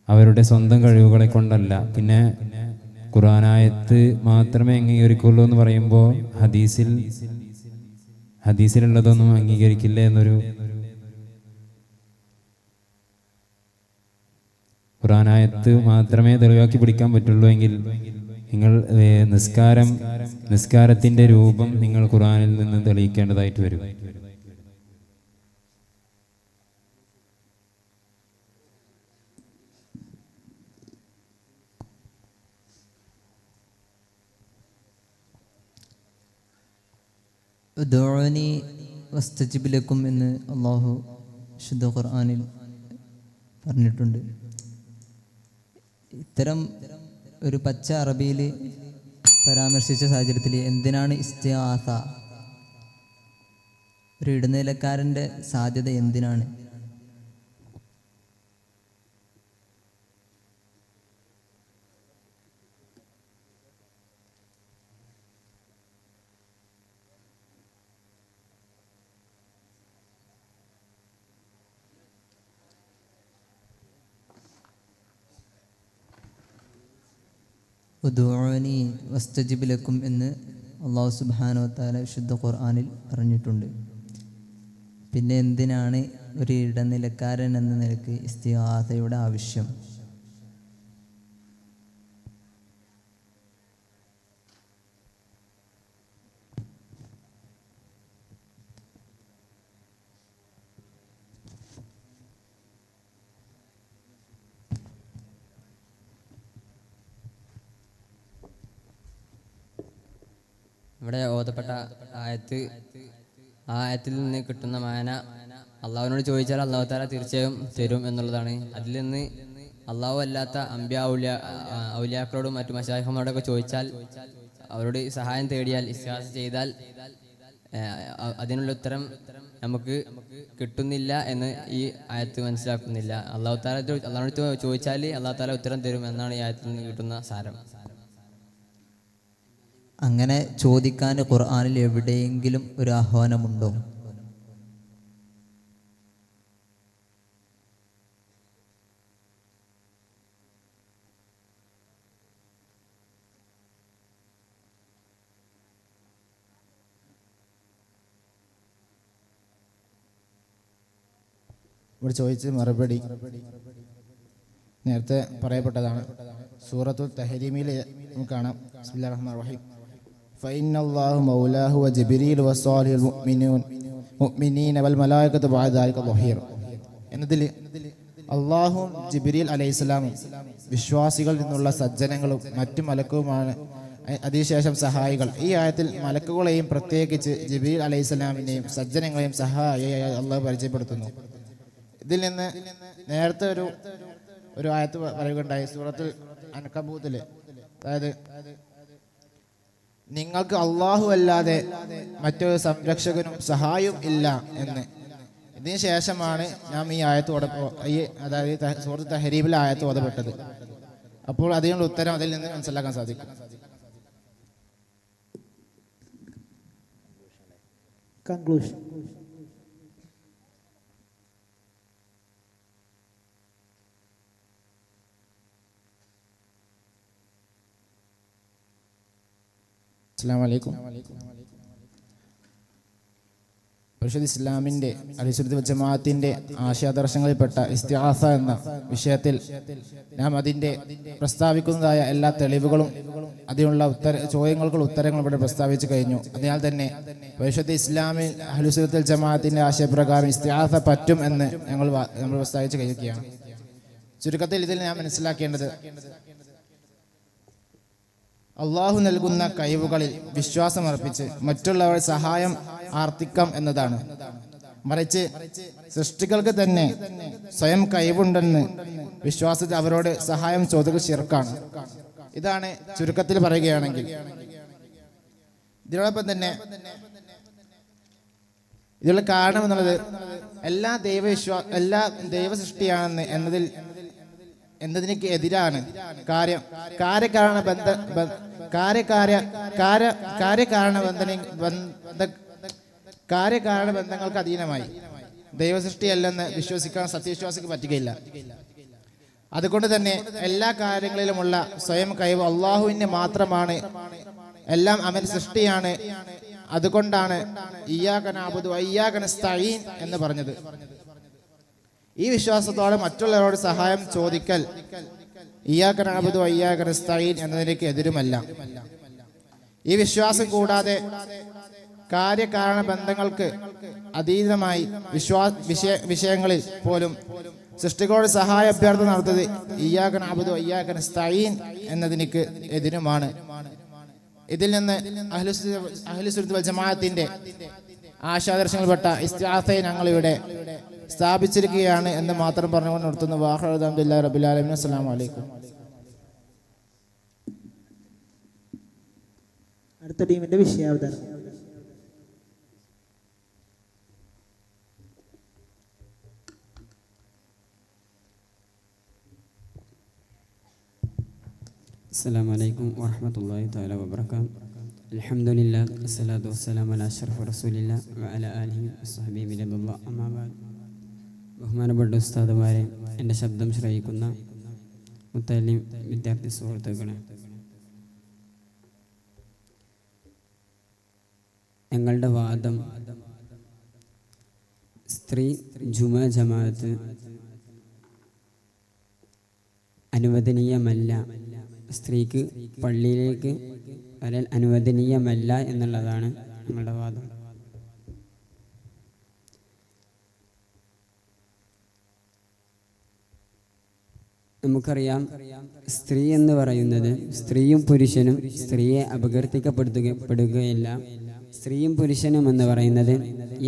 അവരുടെ സ്വന്തം കഴിവുകളെ കൊണ്ടല്ല. പിന്നെ ഖുർആനായത്ത് മാത്രമേ അംഗീകരിക്കുള്ളൂ എന്ന് പറയുമ്പോൾ ഹദീസിലുള്ളതൊന്നും അംഗീകരിക്കില്ല എന്നൊരു, ഖുർആനായത്ത് മാത്രമേ തെളിവാക്കി പിടിക്കാൻ പറ്റുള്ളൂ എങ്കിൽ നിങ്ങൾ നിസ്കാരത്തിൻ്റെ രൂപം നിങ്ങൾ ഖുർആനിൽ നിന്ന് തെളിയിക്കേണ്ടതായിട്ട് വരും. ഉദ്ഉനി വസ്തജിബ് ലക്കും എന്ന് അള്ളാഹു ശുദ്ധ ഖുർആനിൽ പറഞ്ഞിട്ടുണ്ട്. ഇത്തരം ഒരു പച്ച അറബിയിൽ പരാമർശിച്ച സാഹചര്യത്തിൽ എന്തിനാണ് ഇസ്തിആസ, ഒരു ഇടനിലക്കാരൻ്റെ സാധ്യത എന്തിനാണ്? ഉദ്ഉനി വസ്തജിബ് ലക്കും എന്ന് അള്ളാഹു സുബ്ഹാനഹു വ തആല വിശുദ്ധ ഖുർആനിൽ പറഞ്ഞിട്ടുണ്ട്. പിന്നെ എന്തിനാണ് ഒരു ഇടനിലക്കാരൻ എന്ന നിലയ്ക്ക് ഇസ്തിഗാസയുടെ ആവശ്യം? ഇവിടെ ഓതപ്പെട്ട ആയത്തിൽ നിന്ന് കിട്ടുന്ന മാന അള്ളാഹുവിനോട് ചോദിച്ചാൽ അള്ളാഹു താല തീർച്ചയായും തരും എന്നുള്ളതാണ്. അതിൽ നിന്ന് അള്ളാഹു അല്ലാത്ത ഔലിയാക്കളോടും മറ്റു മശായിഖുമാരോടൊക്കെ ചോദിച്ചാൽ, അവരോട് സഹായം തേടിയാൽ, ഇസ്തിഗാസ ചെയ്താൽ അതിനുള്ള ഉത്തരം നമുക്ക് കിട്ടുന്നില്ല എന്ന് ഈ ആയത്ത് മനസ്സിലാക്കുന്നില്ല. അള്ളാഹുനോട് ചോദിച്ചാൽ അള്ളാഹു താല ഉത്തരം തരും എന്നാണ് ഈ ആയത്തിൽ നിന്ന് കിട്ടുന്ന സാരം. അങ്ങനെ ചോദിക്കാൻ ഖുർആനിൽ എവിടെയെങ്കിലും ഒരു ആഹ്വാനമുണ്ടോ? ഇവിടെ ചോദിച്ച മറുപടി നേരത്തെ പറയപ്പെട്ടതാണ്. സൂറത്തുൽ തഹരീമിൽ നമുക്ക് കാണാം. ബിസ്മില്ലാഹിർ റഹ്മാനിർ റഹീം. ഫഇന്നല്ലാഹു മൗലാഹു വജിബ്രീൽ വസ്സാലിഹുൽ മുഅ്മിനീന വൽ മലായികതു ബഅദ ദാലിക ദഹീർ എന്നതിൽ അള്ളാഹുവും ജിബ്രീൽ അലൈഹിസ്സലാമും വിശ്വാസികളിൽ നിന്നുള്ള സജ്ജനങ്ങളും മറ്റു മലക്കുമാണ് അതിനുശേഷം സഹായികൾ. ഈ ആയത്തിൽ മലക്കുകളെയും പ്രത്യേകിച്ച് ജിബ്രീൽ അലൈഹിസ്സലാമിനെയും സജ്ജനങ്ങളെയും സഹായിയായി അള്ളാഹു പരിചയപ്പെടുത്തുന്നു. ഇതിൽ നിന്ന് നേരത്തെ ഒരു ആയത്ത് പറയുകയുണ്ടായി സൂറത്തുൽ അൻകബൂത്തിൽ, അതായത് നിങ്ങൾക്ക് അള്ളാഹു അല്ലാതെ മറ്റൊരു സംരക്ഷകനും സഹായവും ഇല്ല എന്ന്. ഇതിന് ശേഷമാണ് നാം ഈ ആയത്ത് അതായത് സൂറത്തുൽ തഹരീമിലെ ആയത്ത് ഓതപ്പെട്ടത്. അപ്പോൾ അതിനുള്ള ഉത്തരം അതിൽ നിന്ന് മനസ്സിലാക്കാൻ സാധിക്കും. കൺക്ലൂഷൻ. അസ്സലാമു അലൈക്കും. പരിശുദ്ധ ഇസ്ലാമിൻ്റെ അഹ്ലുസുന്നത്ത് വൽ ജമാഅത്തിൻ്റെ ആശയാദർശങ്ങളിൽപ്പെട്ട ഇസ്തിആസ എന്ന വിഷയത്തിൽ നാം അതിൻ്റെ പ്രസ്താവിക്കുന്നതായ എല്ലാ തെളിവുകളും അതിനുള്ള ചോദ്യങ്ങൾക്കുള്ള ഉത്തരങ്ങൾ ഇവിടെ പ്രസ്താവിച്ചു കഴിഞ്ഞു. അതിനാൽ തന്നെ പരിശുദ്ധ ഇസ്ലാമിൽ അഹ്ലുസുന്നത്ത് വൽ ജമാഅത്തിൻ്റെ ആശയപ്രകാരം ഇസ്തിആസ പറ്റും എന്ന് നമ്മൾ പ്രസ്താവിച്ചു കഴിയുകയാണ്. ചുരുക്കത്തിൽ ഇതിൽ ഞാൻ മനസ്സിലാക്കേണ്ടത് അള്ളാഹു നൽകുന്ന കഴിവുകളിൽ വിശ്വാസമർപ്പിച്ച് മറ്റുള്ളവരുടെ സഹായം ആർത്തിക്കാം എന്നതാണ്. മറിച്ച് സൃഷ്ടികൾക്ക് തന്നെ സ്വയം കഴിവുണ്ടെന്ന് വിശ്വാസത്തിൽ അവരോട് സഹായം ചോദിക്കുക ശിർക്കാണ്. ഇതാണ് ചുരുക്കത്തിൽ പറയുകയാണെങ്കിൽ. ഇതിനോടൊപ്പം തന്നെ ഇതിനുള്ള കാരണം എന്നുള്ളത് എല്ലാ ദൈവ സൃഷ്ടിയാണെന്ന് എന്നതിനേക്ക് എതിരാണ്. കാര്യകാരണ ബന്ധങ്ങൾക്ക് അധീനമായി ദൈവസൃഷ്ടിയല്ലെന്ന് വിശ്വസിക്കാൻ സത്യവിശ്വാസിക്ക് പറ്റുകയില്ല. അതുകൊണ്ട് തന്നെ എല്ലാ കാര്യങ്ങളിലുമുള്ള സ്വയം കഴിവ് അള്ളാഹുവിന് മാത്രമാണ്. എല്ലാം അവൻ സൃഷ്ടിയാണ്. അതുകൊണ്ടാണ് ഇയ്യാക നഅ്ബുദു വഇയ്യാക നസ്തഈൻ എന്ന് പറഞ്ഞത്. ഈ വിശ്വാസത്തോടെ മറ്റുള്ളവരോട് സഹായം ചോദിക്കൽ ഇയ്യാക നഅ്ബുദു വഇയ്യാക നസ്തഈൻ എന്നതിലേക്ക് എതിരുമല്ല. ഈ വിശ്വാസം കൂടാതെ കാര്യകാരണ ബന്ധങ്ങൾക്ക് അതീതമായി വിഷയങ്ങളിൽ പോലും സൃഷ്ടികളോട് സഹായ അഭ്യർത്ഥന നടത്തുന്നത് ഇയ്യാക നഅ്ബുദു വഇയ്യാക നസ്തഈൻ എന്നതിലേക്ക് എതിരുമാണ്. ഇതിൽ നിന്ന് അഹ്ലുസുന്നത്ത് വൽ ജമാഅത്തിന്റെ ആശയാദർശങ്ങളിൽപ്പെട്ട ഇസ്തിആസയെ ഞങ്ങളിവിടെ സ്ഥാപിച്ചിരിക്കുകയാണ് എന്ന് മാത്രം പറഞ്ഞുകൊണ്ട് നിർത്തുന്നു. വാഹിറു അൽഹംദുലില്ലാഹി റബ്ബിൽ ആലമീൻ. അസ്സലാമു അലൈക്കും. അടുത്ത ടീമിന്റെ വിഷയാവതരണം. അസ്സലാമു അലൈക്കും വറഹ്മത്തുള്ളാഹി തആല വബറകാതുഹു. അൽഹംദുലില്ലാഹി വസ്സലാത്തു വസ്സലാമു അലാ അഷ്റഫി റസൂലില്ലാഹി വഅലാ ആലിഹി വസ്സഹ്ബിഹി ബിറളില്ലാഹി അമ്മാ ബഅദ്. ബഹുമാനപ്പെട്ട ഉസ്താദുമാരെ, എൻ്റെ ശബ്ദം ശ്രവിക്കുന്ന മുത്തഅല്ലിം വിദ്യാർത്ഥി സുഹൃത്തുക്കളെ, ഞങ്ങളുടെ വാദം സ്ത്രീ ജുമാ ജമാഅത്ത് അനുവദനീയമല്ല, സ്ത്രീക്ക് പള്ളിയിലേക്ക് വരാൻ അനുവദനീയമല്ല എന്നുള്ളതാണ് ഞങ്ങളുടെ വാദം. നമുക്കറിയാം, സ്ത്രീ എന്ന് പറയുന്നത് സ്ത്രീയും പുരുഷനും സ്ത്രീയെ അപകീർത്തിക്കപ്പെടുകയല്ല. സ്ത്രീയും പുരുഷനും എന്ന് പറയുന്നത്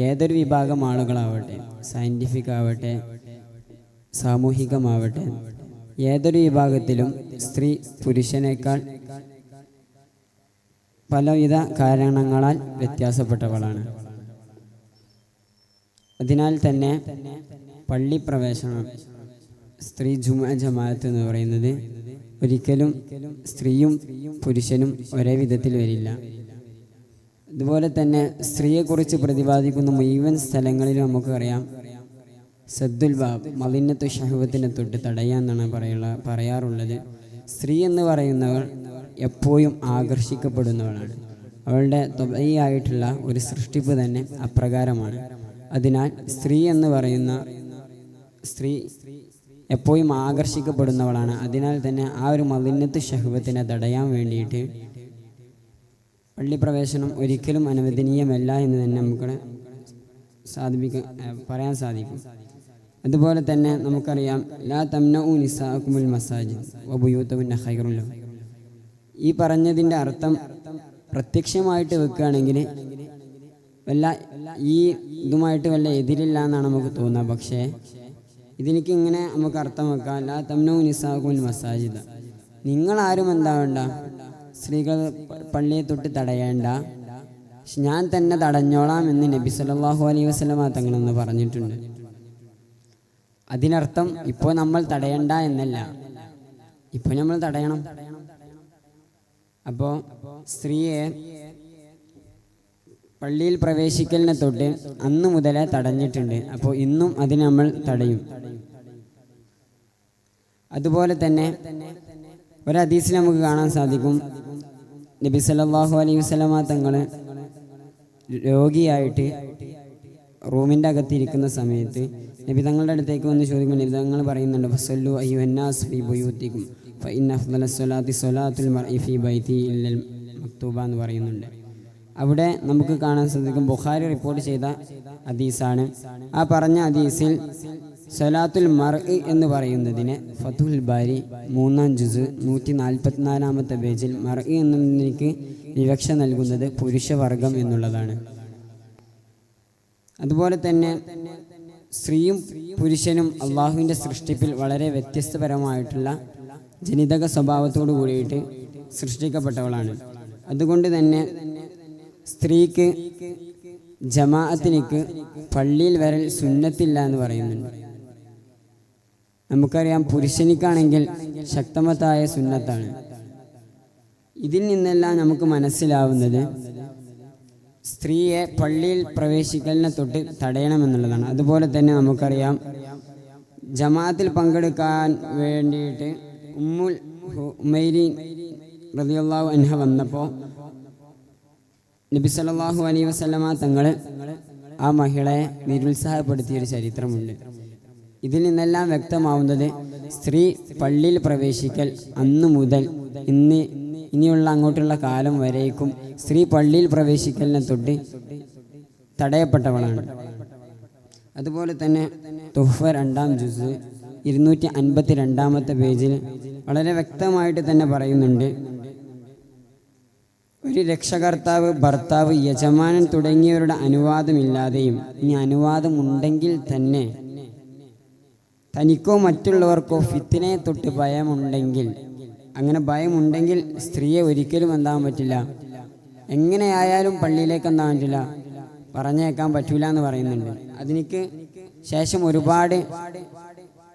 ഏതൊരു വിഭാഗം ആളുകളാവട്ടെ, സയൻറ്റിഫിക് ആവട്ടെ, സാമൂഹികമാവട്ടെ, ഏതൊരു വിഭാഗത്തിലും സ്ത്രീ പുരുഷനേക്കാൾ പലവിധ കാരണങ്ങളാൽ വ്യത്യാസപ്പെട്ടവളാണ്. അതിനാൽ തന്നെ പള്ളി പ്രവേശനം, സ്ത്രീ ജമാഅത്ത് എന്ന് പറയുന്നത് ഒരിക്കലും സ്ത്രീയും പുരുഷനും ഒരേ വിധത്തിൽ വരില്ല. അതുപോലെ തന്നെ സ്ത്രീയെക്കുറിച്ച് പ്രതിപാദിക്കുന്ന മുഴുവൻ സ്ഥലങ്ങളിലും നമുക്കറിയാം, സദ്ദുൽ ബാബ്, മലിനത്വ ഷഹവത്തിനെ തൊട്ട് തടയാന്നാണ് പറയാറുള്ളത്. സ്ത്രീ എന്ന് പറയുന്നവൾ എപ്പോഴും ആകർഷിക്കപ്പെടുന്നവളാണ്. അവളുടെ ത്വബഈയായിട്ടുള്ള ഒരു സൃഷ്ടിപ്പ് തന്നെ അപ്രകാരമാണ്. അതിനാൽ സ്ത്രീ എന്ന് പറയുന്ന സ്ത്രീ എപ്പോഴും ആകർഷിക്കപ്പെടുന്നവളാണ്. അതിനാൽ തന്നെ ആ ഒരു മലിനത്വ ഷഹവത്തിനെ തടയാൻ വേണ്ടിയിട്ട് പള്ളിപ്രവേശനം ഒരിക്കലും അനുവദനീയമല്ല എന്ന് തന്നെ നമുക്ക് പറയാൻ സാധിക്കും. അതുപോലെ തന്നെ നമുക്കറിയാം, ലാ തംനഉ നിസാഅകുമുൽ മസാജിദ് വബുയൂതുഹുന്ന ഖൈറുൻ ലഹും. ഈ പറഞ്ഞതിൻ്റെ അർത്ഥം പ്രത്യക്ഷമായിട്ട് വെക്കുകയാണെങ്കിൽ ഈ ഇതുമായിട്ട് വല്ല എതിരില്ല എന്നാണ് നമുക്ക് തോന്നുക. പക്ഷേ ഇതിലേക്ക് ഇങ്ങനെ നമുക്ക് അർത്ഥം വെക്കാം, ലാ തംനഉ നിസാഅകുമുൽ മസാജിദ്, നിങ്ങളാരും എന്താവേണ്ട, സ്ത്രീകൾ പള്ളിയെ തൊട്ട് തടയേണ്ട, ഞാൻ തന്നെ തടഞ്ഞോളാം എന്ന് നബി സല്ലല്ലാഹു അലൈഹി വസല്ലമ തങ്ങളെന്ന് പറഞ്ഞിട്ടുണ്ട്. അതിനർത്ഥം ഇപ്പോൾ നമ്മൾ തടയണ്ട എന്നല്ല, ഇപ്പോൾ നമ്മൾ തടയണം. അപ്പോൾ സ്ത്രീയെ പള്ളിയിൽ പ്രവേശിക്കലിനെ തൊട്ട് അന്ന് മുതലേ തടഞ്ഞിട്ടുണ്ട്. അപ്പോൾ ഇന്നും അതിന് നമ്മൾ തടയും. അതുപോലെ തന്നെ ഒരു ഹദീസിൽ നമുക്ക് കാണാൻ സാധിക്കും, നബി സല്ലല്ലാഹു അലൈഹി വസല്ലമ തങ്ങൾ രോഗിയായിട്ട് റൂമിൻ്റെ അകത്തിരിക്കുന്ന സമയത്ത് നബി തങ്ങളുടെ അടുത്തേക്ക് വന്ന് ചോദിക്കുമ്പോൾ നബി തങ്ങൾ പറയുന്നുണ്ട് ഫസല്ലു അയ്യുഹന്നാസ് ഫീ ബുയൂത്തിക്കും ഫഇന്ന അഫ്ളല സ്വലാത്തി സ്വലാത്തുൽ മർഇ ഫീ ബൈതി ഇല്ലൽ മക്തൂബ എന്ന് പറയുന്നുണ്ട്. അവിടെ നമുക്ക് കാണാൻ സാധിക്കും ബുഖാരി റിപ്പോർട്ട് ചെയ്ത ഹദീസാണ്. ആ പറഞ്ഞ ഹദീസിൽ സ്വലാത്തുൽ മർഇ എന്ന് പറയുന്നതിന് ഫതുൽ ബാരി 3-ാം ജുസ് 144-ാമത്തെ പേജിൽ മർഇ എന്നതിലേക്ക് വിവക്ഷ നൽകുന്നത് പുരുഷവർഗം എന്നുള്ളതാണ്. അതുപോലെ തന്നെ സ്ത്രീയും പുരുഷനും അള്ളാഹുവിൻ്റെ സൃഷ്ടിപ്പിൽ വളരെ വ്യത്യസ്തപരമായിട്ടുള്ള ജനിതക സ്വഭാവത്തോടു കൂടിയിട്ട് സൃഷ്ടിക്കപ്പെട്ടവളാണ്. അതുകൊണ്ട് തന്നെ സ്ത്രീക്ക് ജമാഅത്തിലേക്ക് പള്ളിയിൽ വരൽ സുന്നത്തില്ല എന്ന് പറയുന്നുണ്ട്. നമുക്കറിയാം പുരുഷനിക്കാണെങ്കിൽ ശക്തമത്തായ സുന്നത്താണ്. ഇതിൽ നിന്നെല്ലാം നമുക്ക് മനസ്സിലാവുന്നത് സ്ത്രീയെ പള്ളിയിൽ പ്രവേശിക്കലിനെ തൊട്ട് തടയണമെന്നുള്ളതാണ്. അതുപോലെ തന്നെ നമുക്കറിയാം ജമാഅത്തിൽ പങ്കെടുക്കാൻ വേണ്ടിയിട്ട് ഉമ്മുൽ ഉമൈരീൻ റളിയല്ലാഹു അൻഹ വന്നപ്പോൾ നബി സല്ലല്ലാഹു അലൈഹി വസല്ലമ തങ്ങൾ ആ മഹിളയെ നിരുത്സാഹപ്പെടുത്തിയൊരു ചരിത്രമുണ്ട്. ഇതിൽ നിന്നെല്ലാം വ്യക്തമാവുന്നത് സ്ത്രീ പള്ളിയിൽ പ്രവേശിക്കൽ അന്നു മുതൽ ഇനിയുള്ള അങ്ങോട്ടുള്ള കാലം വരേക്കും സ്ത്രീ പള്ളിയിൽ പ്രവേശിക്കലിനെ തൊട്ട് തടയപ്പെട്ടവളാണ്. അതുപോലെ തന്നെ തുഹ്ഫ 2-ാം ജുസ് 252-ാമത്തെ പേജിൽ വളരെ വ്യക്തമായിട്ട് തന്നെ പറയുന്നുണ്ട്, ഒരു രക്ഷകർത്താവ്, ഭർത്താവ്, യജമാനൻ തുടങ്ങിയവരുടെ അനുവാദമില്ലാതെയും ഇനി അനുവാദമുണ്ടെങ്കിൽ തന്നെ തനിക്കോ മറ്റുള്ളവർക്കോ ഫിത്തിനെ തൊട്ട് ഭയമുണ്ടെങ്കിൽ, അങ്ങനെ ഭയമുണ്ടെങ്കിൽ സ്ത്രീയെ ഒരിക്കലും എന്താകാൻ പറ്റില്ല, എങ്ങനെയായാലും പള്ളിയിലേക്ക് എന്താകാൻ പറ്റില്ല, പറഞ്ഞേക്കാൻ പറ്റൂല എന്ന് പറയുന്നുണ്ട്. അതിനിക്ക് ശേഷം ഒരുപാട്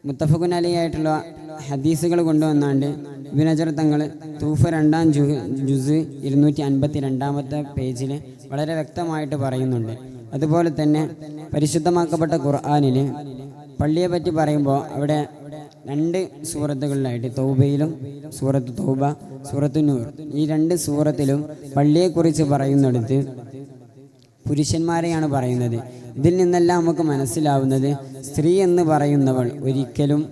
മുത്തഫഖുൻ അലൈഹിയായിട്ടുള്ള ഹദീസുകൾ കൊണ്ടുവന്നാണ്ട് ഇബ്നു ഹജർ തങ്ങൾ തൂഫ 2-ാം ജുസ് 252-ാമത്തെ പേജിൽ വളരെ വ്യക്തമായിട്ട് പറയുന്നുണ്ട്. അതുപോലെ തന്നെ പരിശുദ്ധമാക്കപ്പെട്ട ഖുർആനിൽ പള്ളിയെ പറ്റി പറയുമ്പോൾ അവിടെ 2 സൂറത്തുകളിലായിട്ട് തൗബയിലും സൂറത്ത് തൗബ, സൂറത്ത് നൂർ, ഈ 2 സൂറത്തിലും പള്ളിയെക്കുറിച്ച് പറയുന്നിടത്ത് പുരുഷന്മാരെയാണ് പറയുന്നത്. ഇതിൽ നിന്നെല്ലാം നമുക്ക് മനസ്സിലാവുന്നത് സ്ത്രീ എന്ന് പറയുന്നവൾ ഒരിക്കലും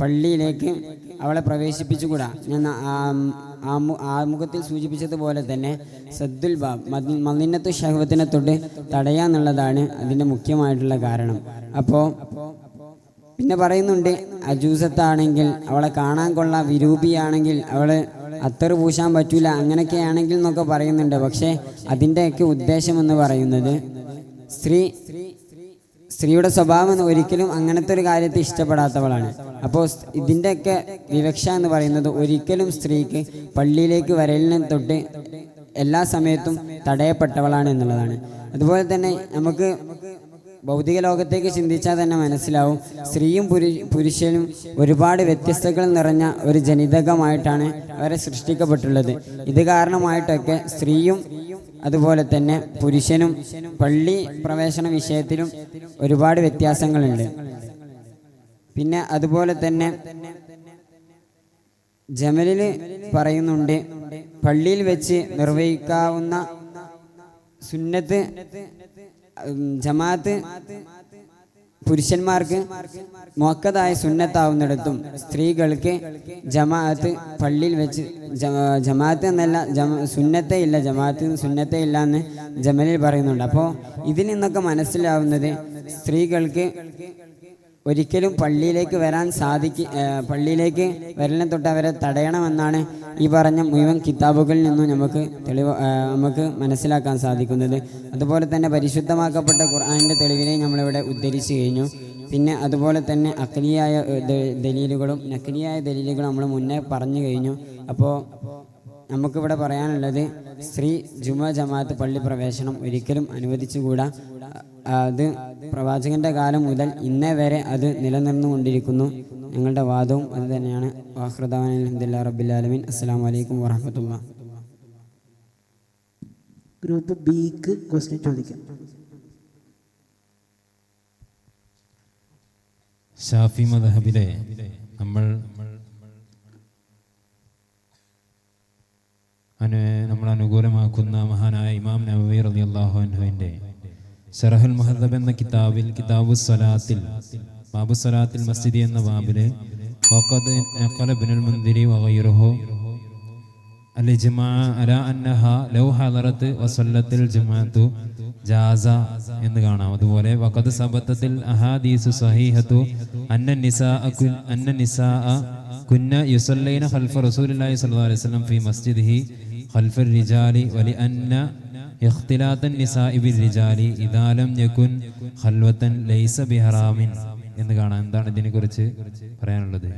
പള്ളിയിലേക്ക് അവളെ പ്രവേശിപ്പിച്ചുകൂടാ. ഞാൻ ആമുഖത്തിൽ സൂചിപ്പിച്ചതുപോലെ തന്നെ സദ്ദുൽ ബാബ്, മദിനത്തു ഷഹവത്തിനെ തൊട്ട് തടയാന്നുള്ളതാണ് അതിൻ്റെ മുഖ്യമായിട്ടുള്ള കാരണം. അപ്പോൾ പിന്നെ പറയുന്നുണ്ട് അജൂസത്താണെങ്കിൽ അവളെ കാണാൻ കൊള്ള, വിരൂപിയാണെങ്കിൽ അവളെ അത്തറ് പൂശാൻ പറ്റൂല, അങ്ങനെയൊക്കെയാണെങ്കിൽ എന്നൊക്കെ പറയുന്നുണ്ട്. പക്ഷേ അതിൻ്റെയൊക്കെ ഉദ്ദേശം എന്ന് പറയുന്നത് സ്ത്രീയുടെ സ്വഭാവം ഒരിക്കലും അങ്ങനത്തെ ഒരു കാര്യത്തെ ഇഷ്ടപ്പെടാത്തവളാണ്. അപ്പോൾ ഇതിൻ്റെയൊക്കെ വിവക്ഷ എന്ന് പറയുന്നത് ഒരിക്കലും സ്ത്രീക്ക് പള്ളിയിലേക്ക് വരലിനെ തൊട്ട് എല്ലാ സമയത്തും തടയപ്പെട്ടവളാണ് എന്നുള്ളതാണ്. അതുപോലെ തന്നെ നമുക്ക് ഭൗതിക ലോകത്തേക്ക് ചിന്തിച്ചാൽ തന്നെ മനസ്സിലാവും സ്ത്രീയും പുരുഷനും ഒരുപാട് വ്യത്യസ്തകൾ നിറഞ്ഞ ഒരു ജനിതകമായിട്ടാണ് അവരെ സൃഷ്ടിക്കപ്പെട്ടുള്ളത്. ഇത് കാരണമായിട്ടൊക്കെ സ്ത്രീയും അതുപോലെ തന്നെ പുരുഷനും പള്ളി പ്രവേശന വിഷയത്തിലും ഒരുപാട് വ്യത്യാസങ്ങളുണ്ട്. പിന്നെ അതുപോലെ തന്നെ ജമലിൽ പറയുന്നുണ്ട്, പള്ളിയിൽ വെച്ച് നിർവഹിക്കാവുന്ന സുന്നത്ത് ജമാഅത്ത് പുരുഷന്മാർക്ക് മുഅക്കദായ സുന്നത്താവുന്നിടത്തും സ്ത്രീകൾക്ക് ജമാഅത്ത് പള്ളിയിൽ വെച്ച് ജമാഅത്ത് എന്നല്ല സുന്നത്തേ ഇല്ല, ജമാഅത്ത് സുന്നത്തേ ഇല്ല എന്ന് ജമലിൽ പറയുന്നുണ്ട്. അപ്പോൾ ഇതിൽ നിന്നൊക്കെ മനസ്സിലാവുന്നത് സ്ത്രീകൾക്ക് ഒരിക്കലും പള്ളിയിലേക്ക് വരാൻ പള്ളിയിലേക്ക് വരലിനെ തൊട്ട് അവരെ തടയണമെന്നാണ് ഈ പറഞ്ഞ മുഴുവൻ കിതാബുകളിൽ നിന്നും നമുക്ക് മനസ്സിലാക്കാൻ സാധിക്കുന്നത്. അതുപോലെ തന്നെ പരിശുദ്ധമാക്കപ്പെട്ട ഖുർആനിൻ്റെ തെളിവിനെ നമ്മളിവിടെ ഉദ്ധരിച്ചു കഴിഞ്ഞു. പിന്നെ അതുപോലെ തന്നെ അഖ്ലിയായ ദലീലുകളും നഖ്ലിയായ ദലീലുകളും നമ്മൾ മുന്നേ പറഞ്ഞു കഴിഞ്ഞു. അപ്പോൾ നമുക്കിവിടെ പറയാനുള്ളത് സ്ത്രീ ജമാഅത്ത് പള്ളി പ്രവേശനം ഒരിക്കലും അനുവദിച്ചുകൂടാ. അത് പ്രവാചകന്റെ കാലം മുതൽ ഇന്നേ വരെ അത് നിലനിർന്നുകൊണ്ടിരിക്കുന്നു. ഞങ്ങളുടെ വാദവും അത് തന്നെയാണ്. വാഖിറുദഅ്വാനാ അൽഹംദുലില്ലാഹി റബ്ബിൽ ആലമീൻ. അസ്സലാമു അലൈക്കും വറഹ്മത്തുള്ളാഹി. ഗ്രൂപ്പ് ബിക്ക് ക്വസ്റ്റ്യൻ ചോദിക്കാം. ഷാഫി മദ്ഹബിലെ നമ്മൾ അനുകൂലമാക്കുന്ന മഹാനായ ഇമാം നവവി റളിയല്ലാഹു അൻഹുവിൻ്റെ ഷറഹുൽ മുഹദ്ദബ് എന്ന കിതാബിൽ കിതാബു സ്വലാത്തിൽ ബാബു സ്വലാത്തിൽ മസ്ജിദി എന്ന ബാബില് വഖദ് നഖല ഇബ്നുൽ മുൻദിരി വഗൈറുഹു الإجماع على أنها لو حضرت وصلت الجماعة جاز എന്ന് കാണാം. അതുപോലെ വഖദ് സബത്തത്തിൽ അഹാദീസു സഹീഹത്തു അന്ന നിസാഅ കുന്ന യുസല്ലൈന ഖൽഫ റസൂലില്ലാഹി സ്വല്ലല്ലാഹു അലൈഹി വസല്ലം ഫീ മസ്ജിദിഹി ഖൽഫ الرجال ولأن اختلاط النساء بالرجال إذا لم يكن خلوة ليس بحرام എന്ന് കാണാം. എന്താണ് ഇതിനെക്കുറിച്ച് പറയാനുള്ളത്?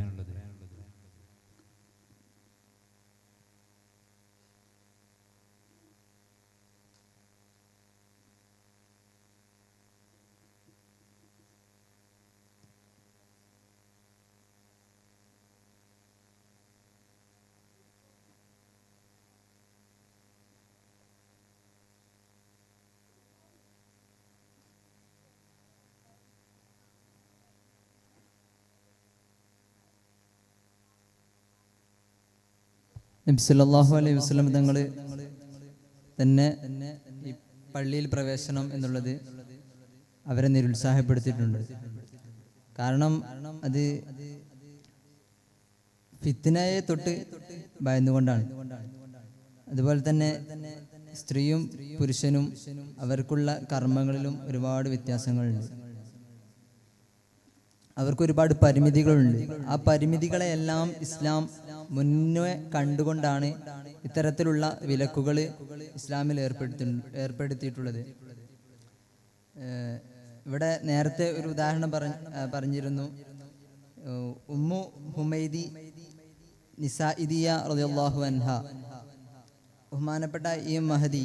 നബി സല്ലല്ലാഹു അലൈഹി വസല്ലം തങ്ങൾ തന്നെ ഈ പള്ളിയിൽ പ്രവേശനം എന്നുള്ളത് അവരെ നിരുത്സാഹപ്പെടുത്തിയിട്ടുണ്ട്. കാരണം അത് ഫിത്നയെ തൊട്ട് ഭയന്നുകൊണ്ടാണ്. അതുപോലെ തന്നെ സ്ത്രീയും പുരുഷനും അവർക്കുള്ള കർമ്മങ്ങളിലും ഒരുപാട് വ്യത്യാസങ്ങളുണ്ട്. അവർക്ക് ഒരുപാട് പരിമിതികളുണ്ട്. ആ പരിമിതികളെയെല്ലാം ഇസ്ലാം മുന്നേ കണ്ടുകൊണ്ടാണ് ഇത്തരത്തിലുള്ള വിലക്കുകൾ ഇസ്ലാമിൽ ഏർപ്പെടുത്തിയിട്ടുള്ളത്. ഇവിടെ നേരത്തെ ഒരു ഉദാഹരണം പറഞ്ഞിരുന്നു. ഉമ്മു ഹുമൈദി നിസാഇദിയ റളിയല്ലാഹു അൻഹ, ബഹുമാനപ്പെട്ട ഈ മഹദി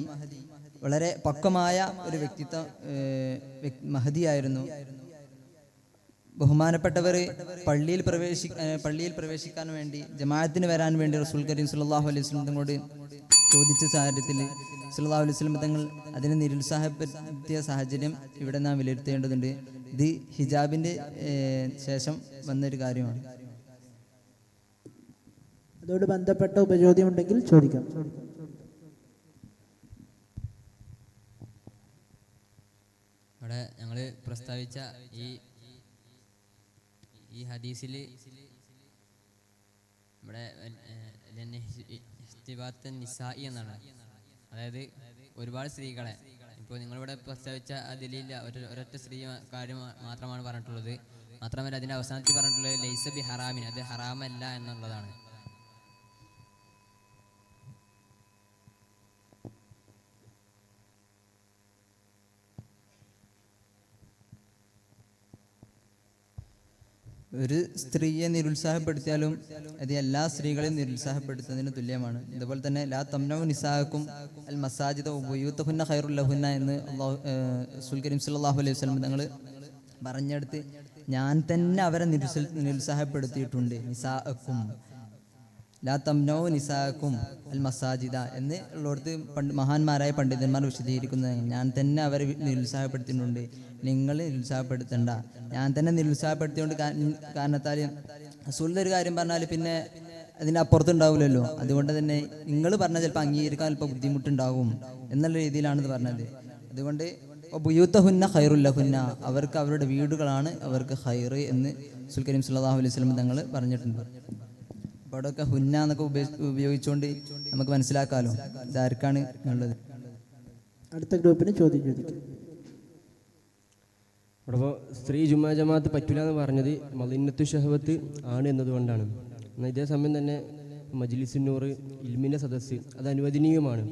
വളരെ പക്വമായ ഒരു വ്യക്തിത്വം മഹദിയായിരുന്നു. ബഹുമാനപ്പെട്ടവർ പള്ളിയിൽ പ്രവേശിക്കാൻ വേണ്ടി ജമാഅത്തിന് വരാൻ വേണ്ടി റസൂൽ കരീം സല്ലല്ലാഹു അലൈഹി വസല്ലം തങ്ങളോട് ചോദിച്ച സാഹചര്യത്തിൽ സല്ലല്ലാഹു അലൈഹി വസല്ലം തങ്ങൾ അതിനെ നിരുത്സാഹപ്പെടുത്തിയ സാഹചര്യം ഇവിടെ നാം വിലയിരുത്തേണ്ടതുണ്ട്. ഇത് ഹിജാബിന്റെ ശേഷം വന്നൊരു കാര്യമാണ്. അതോട് ബന്ധപ്പെട്ട ഉപചോദ്യം ഉണ്ടെങ്കിൽ ചോദിക്കാം. ഇവിടെ ഞങ്ങൾ പ്രസ്താവിച്ച ഈ ഹദീസിൽ ഇവിടെ നിസായി എന്നാണ്. അതായത് ഒരുപാട് സ്ത്രീകളെ, ഇപ്പോൾ നിങ്ങളിവിടെ പ്രസ്താവിച്ച അതിലില്ല ഒരൊറ്റ സ്ത്രീ കാര്യം മാത്രമാണ് പറഞ്ഞിട്ടുള്ളത്. മാത്രമല്ല അതിൻ്റെ അവസാനത്തിൽ പറഞ്ഞിട്ടുള്ളത് ലൈസ ബി ഹറാമിൻ, അത് ഹറാമല്ല എന്നുള്ളതാണ്. ഒരു സ്ത്രീയെ നിരുത്സാഹപ്പെടുത്തിയാലും അത് എല്ലാ സ്ത്രീകളെയും നിരുത്സാഹപ്പെടുത്തുന്നതിന് തുല്യമാണ്. അതുപോലെ തന്നെ ലാ തംനഉ നിസാഅക്കും അൽ മസാജിദ വബുയൂതുഹുന്ന ഖൈറുൽ ലഹുന്ന എന്ന് റസൂൽ കരീം സല്ലല്ലാഹു അലൈഹി വസല്ലം തങ്ങൾ പറഞ്ഞെടുത്ത് ഞാൻ തന്നെ അവരെ നിരുത്സാഹപ്പെടുത്തിയിട്ടുണ്ട്. നിസാഅക്കും ലാ തംനഉ നിസാഅക്കും അൽ മസാജിദ എന്ന് ഉള്ളിടത്ത് മഹാന്മാരായ പണ്ഡിതന്മാർ വിശദീകരിക്കുന്നത് ഞാൻ തന്നെ അവരെ നിരുത്സാഹപ്പെടുത്തിയിട്ടുണ്ട്, നിങ്ങൾ നിരുത്സാഹപ്പെടുത്തണ്ട. ഞാൻ തന്നെ നിരുത്സാഹപ്പെടുത്തിയോണ്ട് കാരണത്താൽ റസൂലിന്റെ ഒരു കാര്യം പറഞ്ഞാൽ പിന്നെ അതിൻ്റെ അപ്പുറത്തുണ്ടാവില്ലല്ലോ. അതുകൊണ്ട് തന്നെ നിങ്ങൾ പറഞ്ഞാൽ ചിലപ്പോൾ അംഗീകരിക്കാൻ ചിലപ്പോൾ ബുദ്ധിമുട്ടുണ്ടാകും എന്നുള്ള രീതിയിലാണ് ഇത് പറഞ്ഞത്. അതുകൊണ്ട് ബുയൂതഹുന്ന ഖൈറുൽ ലഹുന്ന, അവർക്ക് അവരുടെ വീടുകളാണ് അവർക്ക് ഖൈർ എന്ന് റസൂൽ കരീം സല്ലല്ലാഹു അലൈഹി വസല്ലം തങ്ങൾ പറഞ്ഞിട്ടുണ്ട്. അപ്പോൾ അവിടെയൊക്കെ ഹുന്ന എന്നൊക്കെ ഉപയോഗിച്ചുകൊണ്ട് നമുക്ക് മനസ്സിലാക്കാമല്ലോ ഇതാർക്കാണ് ഉള്ളത്. അടുത്ത ഗ്രൂപ്പിന് ചോദ്യം ചോദിക്കും. അവിടെ ഇപ്പോൾ സ്ത്രീ ജുമാ ജമാഅത്ത് പറ്റില്ല എന്ന് പറഞ്ഞത് മളിനത്തു ഷഹവത്ത് ആണ് എന്നതുകൊണ്ടാണ്. എന്നാൽ ഇതേ സമയം തന്നെ മജ്ലിസുന്നൂർ ഇൽമിൻ്റെ സദസ്സ് അത് അനുവദനീയമാണ്.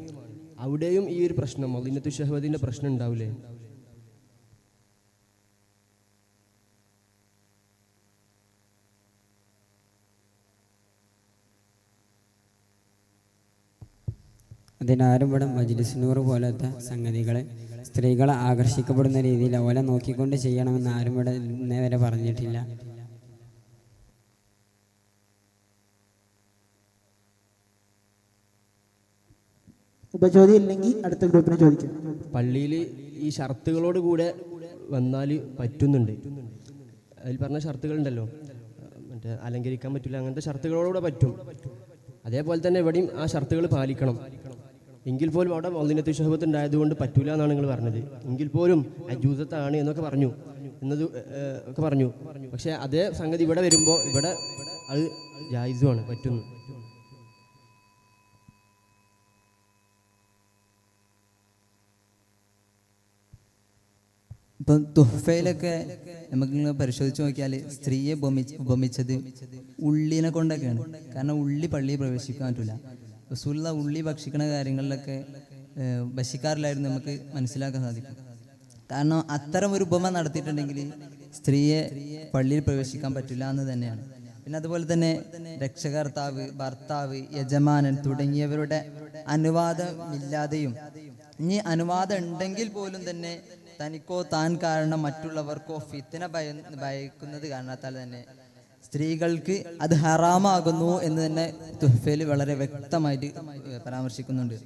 അവിടെയും ഈ ഒരു പ്രശ്നം മളിനത്തു ഷഹവത്തിൻ്റെ പ്രശ്നം ഉണ്ടാവില്ലേ? അതിനാരും ഇവിടെ മജ്ലിസുന്നൂർ പോലത്തെ സംഗതികളെ സ്ത്രീകളെ ആകർഷിക്കപ്പെടുന്ന രീതിയിൽ ഓലെ നോക്കിക്കൊണ്ട് ചെയ്യണമെന്ന് ആരും ഇവിടെ ഇന്നേ വരെ പറഞ്ഞിട്ടില്ല. ഉപചോദ്യം ഇല്ലെങ്കിൽ അടുത്ത ഗ്രൂപ്പിന് ചോദിക്കാം. പള്ളിയിൽ ഈ ഷർത്തുകളോട് കൂടെ വന്നാൽ പറ്റുന്നുണ്ട്. അതിൽ പറഞ്ഞ ഷർത്തുകളുണ്ടല്ലോ, മറ്റേ അലങ്കരിക്കാൻ പറ്റില്ല, അങ്ങനത്തെ ഷർത്തുകളോടുകൂടെ പറ്റും. അതേപോലെ തന്നെ ഇവിടെയും ആ ഷർത്തുകൾ പാലിക്കണം. എങ്കിൽ പോലും അവിടെ മൗലിനത്ത് ഷഹബത്ത് ഉണ്ടായതുകൊണ്ട് പറ്റൂല എന്നാണ് നിങ്ങൾ പറഞ്ഞത്. എങ്കിൽ പോലും അജൂസത്താണ് എന്നൊക്കെ പറഞ്ഞു എന്നത് ഒക്കെ പറഞ്ഞു. പക്ഷേ അതേ സംഗതി ഇവിടെ വരുമ്പോൾ ഇവിടെ അത് ജായിസുമാണ്, പറ്റുന്നു. ഇപ്പം തുഹ്ഫയിലൊക്കെ നമുക്ക് പരിശോധിച്ച് നോക്കിയാൽ സ്ത്രീയെ ഉപമിച്ചത് ഉള്ളിനെ കൊണ്ടൊക്കെയാണ്. കാരണം ഉള്ളി പള്ളിയിൽ പ്രവേശിക്കാൻ പറ്റില്ല. റസൂലുള്ള ഉള്ളി ഭക്ഷിക്കുന്ന കാര്യങ്ങളിലൊക്കെ ഭക്ഷിക്കാറില്ലായിരുന്നു നമുക്ക് മനസ്സിലാക്കാൻ സാധിക്കും. കാരണം അത്തരം ഒരു ഉപമ നടത്തിയിട്ടുണ്ടെങ്കിൽ സ്ത്രീയെ പള്ളിയിൽ പ്രവേശിക്കാൻ പറ്റില്ല എന്ന് തന്നെയാണ്. പിന്നെ അതുപോലെ തന്നെ രക്ഷകർത്താവ്, ഭർത്താവ്, യജമാനൻ തുടങ്ങിയവരുടെ അനുവാദമില്ലാതെയും ഇനി അനുവാദം ഉണ്ടെങ്കിൽ പോലും തന്നെ തനിക്കോ താൻ കാരണം മറ്റുള്ളവർക്കോ ഫിത്ന ഭയക്കുന്നത് കാരണത്താൽ തന്നെ സ്ത്രീകൾക്ക് അത് ഹറാമാകുന്നു എന്ന് തന്നെ തുഹ്ഫയിൽ വളരെ വ്യക്തമായിട്ട് പരാമർശിക്കുന്നുണ്ട്.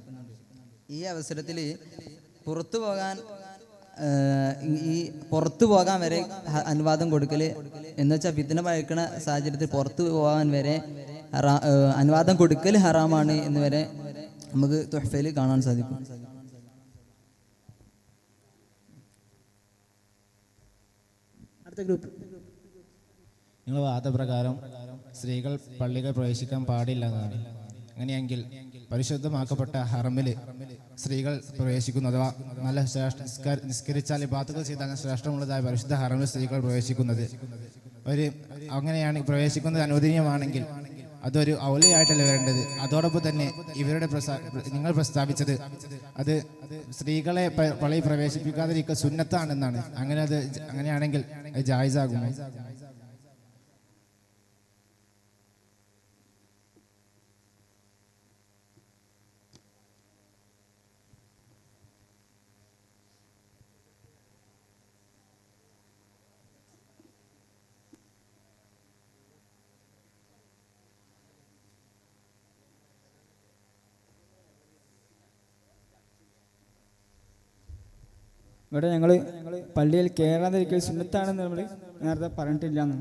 ഈ അവസരത്തിൽ പുറത്തു പോകാൻ വരെ അനുവാദം കൊടുക്കൽ എന്ന് വെച്ചാൽ ഫിത്ന ഭയക്കുന്ന സാഹചര്യത്തിൽ പുറത്തു പോകാൻ വരെ അനുവാദം കൊടുക്കൽ ഹറാമാണ് എന്ന് വരെ നമുക്ക് തുഹ്ഫയിൽ കാണാൻ സാധിക്കും. നിങ്ങൾ വാദപ്രകാരം സ്ത്രീകൾ പള്ളികൾ പ്രവേശിക്കാൻ പാടില്ല എന്നാണ്. അങ്ങനെയെങ്കിൽ പരിശുദ്ധമാക്കപ്പെട്ട ഹറമിൽ സ്ത്രീകൾ പ്രവേശിക്കുന്നു, അഥവാ നല്ല നിസ്കരിച്ചാൽ ഇബാദത്തുകൾ ചെയ്താൽ ശ്രേഷ്ഠമുള്ളതായ പരിശുദ്ധ ഹറമിൽ സ്ത്രീകൾ പ്രവേശിക്കുന്നത് അങ്ങനെയാണ് പ്രവേശിക്കുന്നത് അനുവദനീയമാണെങ്കിൽ അതൊരു ഔലിയായിട്ടല്ല വരേണ്ടത്. അതോടൊപ്പം തന്നെ ഇവരുടെ നിങ്ങൾ പ്രസ്താവിച്ചത് അത് സ്ത്രീകളെ പള്ളിയിൽ പ്രവേശിപ്പിക്കാതിരിക്കുക സുന്നത്താണെന്നാണ്. അങ്ങനെയാണെങ്കിൽ അത് ജായിസാകുമോ? ഇവിടെ ഞങ്ങൾ പള്ളിയിൽ കയറാതിരിക്കൽ സുന്നത്താണെന്ന് നമ്മൾ നേരത്തെ പറഞ്ഞിട്ടില്ല എന്ന്.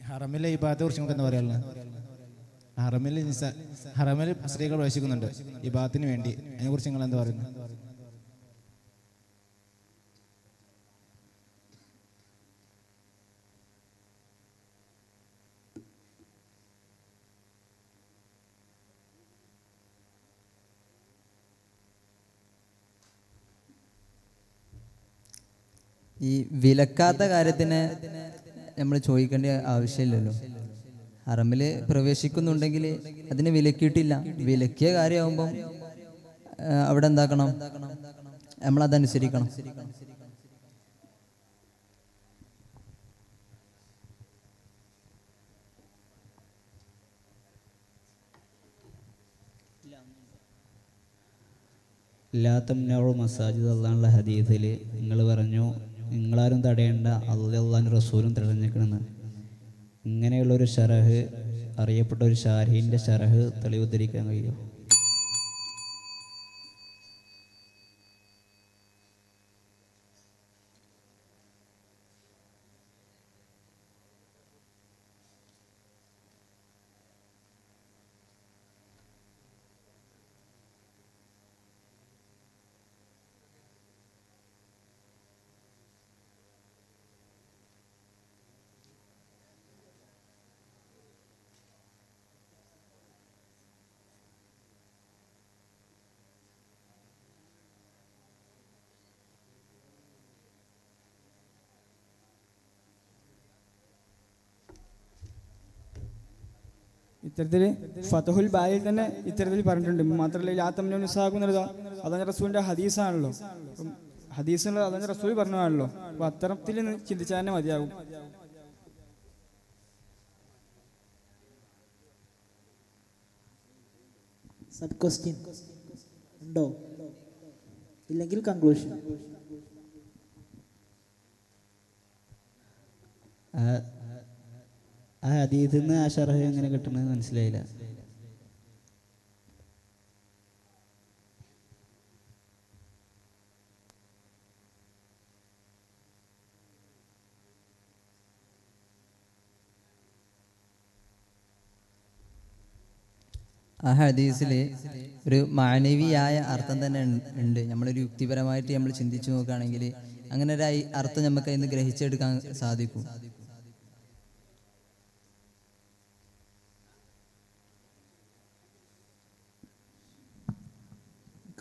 ഹറമിലെ ഇബാദത്തെ കുറിച്ച് നമുക്ക് എന്താ പറയാനുള്ളത്? ഹറമിൽ സ്ത്രീകൾ പ്രവേശിക്കുന്നുണ്ട് ഇബാദത്തിന് വേണ്ടി, അതിനെക്കുറിച്ച് നിങ്ങൾ എന്താ പറയുന്നത്? ഈ വിലക്കാത്ത കാര്യത്തിന് നമ്മൾ ചോദിക്കേണ്ട ആവശ്യമില്ലല്ലോ. ഹറമിൽ പ്രവേശിക്കുന്നുണ്ടെങ്കിൽ അതിന് വിലക്കിയിട്ടില്ല. വിലക്കിയ കാര്യമാകുമ്പം അവിടെ എന്താക്കണം, നമ്മളതനുസരിക്കണം. ലാത്തംനഉ മസാജിദ് അല്ലാഹുള്ള ഹദീസിൽ നിങ്ങൾ പറഞ്ഞു നിങ്ങളാരും തടയേണ്ട, അല്ലാഹുവിൻ്റെ റസൂലും തടഞ്ഞേക്കണമെന്ന്. ഇങ്ങനെയുള്ളൊരു ശറഹ്, അറിയപ്പെട്ട ഒരു ഷാരിഹിൻ്റെ ശറഹ് തെളിവുദ്ധരിക്കാൻ കഴിയും? ഇത്തരത്തിൽ ഫതഹുൽ ബാരിയിൽ തന്നെ ഇത്തരത്തിൽ പറഞ്ഞിട്ടുണ്ട്. മാത്രമല്ല ലാത്തംനഉ നിസാകുന്നത് അതാണ് റസൂലിന്റെ ഹദീസാണല്ലോ. ഹദീസുള്ള അതാണ് റസൂൽ പറഞ്ഞതാണല്ലോ. അപ്പൊ അത്തരത്തിൽ ചിന്തിച്ചാൽ തന്നെ മതിയാകും. സബ് ക്വസ്റ്റ്യൻ ഉണ്ടോ? ഇല്ലെങ്കിൽ കൺക്ലൂഷൻ. ആ ഹദീസിൽ നിന്ന് ആ ശറഹ് എങ്ങനെ കിട്ടുന്നത് മനസ്സിലായില്ല. ആ ഹദീസിൽ ഒരു മാനവിയായ അർത്ഥം തന്നെ ഉണ്ട്. നമ്മളൊരു യുക്തിപരമായിട്ട് നമ്മൾ ചിന്തിച്ചു നോക്കുകയാണെങ്കിൽ അങ്ങനെ ഒരു അർത്ഥം നമുക്ക് അതിന് ഗ്രഹിച്ചെടുക്കാൻ സാധിക്കും.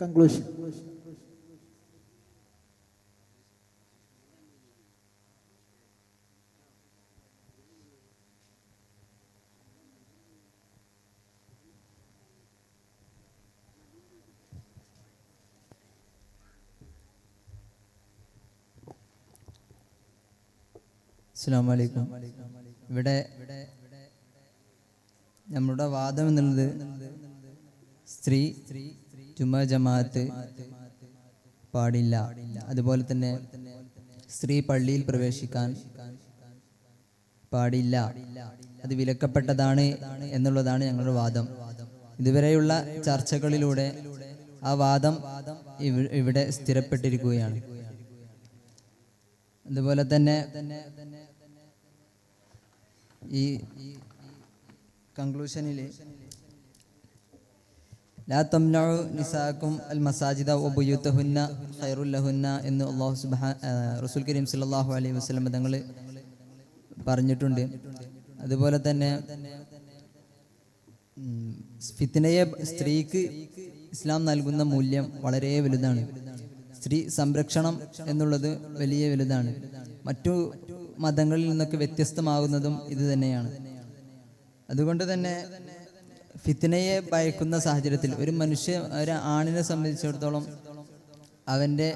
കൺക്ലൂഷൻ. അസ്സലാമു അലൈക്കും. ഇവിടെ നമ്മുടെ വാദം എന്നുള്ളത് സ്ത്രീ ജുമാ ജമാഅത്ത് പാടില്ല, അതുപോലെ തന്നെ സ്ത്രീ പള്ളിയിൽ പ്രവേശിക്കാൻ പാടില്ല, അത് വിലക്കപ്പെട്ടതാണ് എന്നുള്ളതാണ് ഞങ്ങളുടെ വാദം. ഇതുവരെയുള്ള ചർച്ചകളിലൂടെ ആ വാദം ഇവിടെ സ്ഥിരപ്പെട്ടിരിക്കുകയാണ്. അതുപോലെ തന്നെ ഈ കൺക്ലൂഷനിൽ ലാ തംനഉ നിസാഅക്കും അൽ മസാജിദ വബുയൂതഹുന്ന ഖൈറുൽ ലഹുന്ന എന്ന് റസൂൽ കരീം സല്ലല്ലാഹു അലൈഹി വസല്ലം തങ്ങൾ പറഞ്ഞിട്ടുണ്ട്. അതുപോലെ തന്നെ ഫിത്നയെ സ്ത്രീക്ക് ഇസ്ലാം നൽകുന്ന മൂല്യം വളരെ വലുതാണ്. സ്ത്രീ സംരക്ഷണം എന്നുള്ളത് വലിയ വലുതാണ്. മറ്റു മതങ്ങളിൽ നിന്നൊക്കെ വ്യത്യസ്തമാകുന്നതും ഇത് തന്നെയാണ്. അതുകൊണ്ട് തന്നെ ഫിത്നയെ ഭയക്കുന്ന സാഹചര്യത്തിൽ ഒരു ആണിനെ സംബന്ധിച്ചിടത്തോളം അവൻ്റെ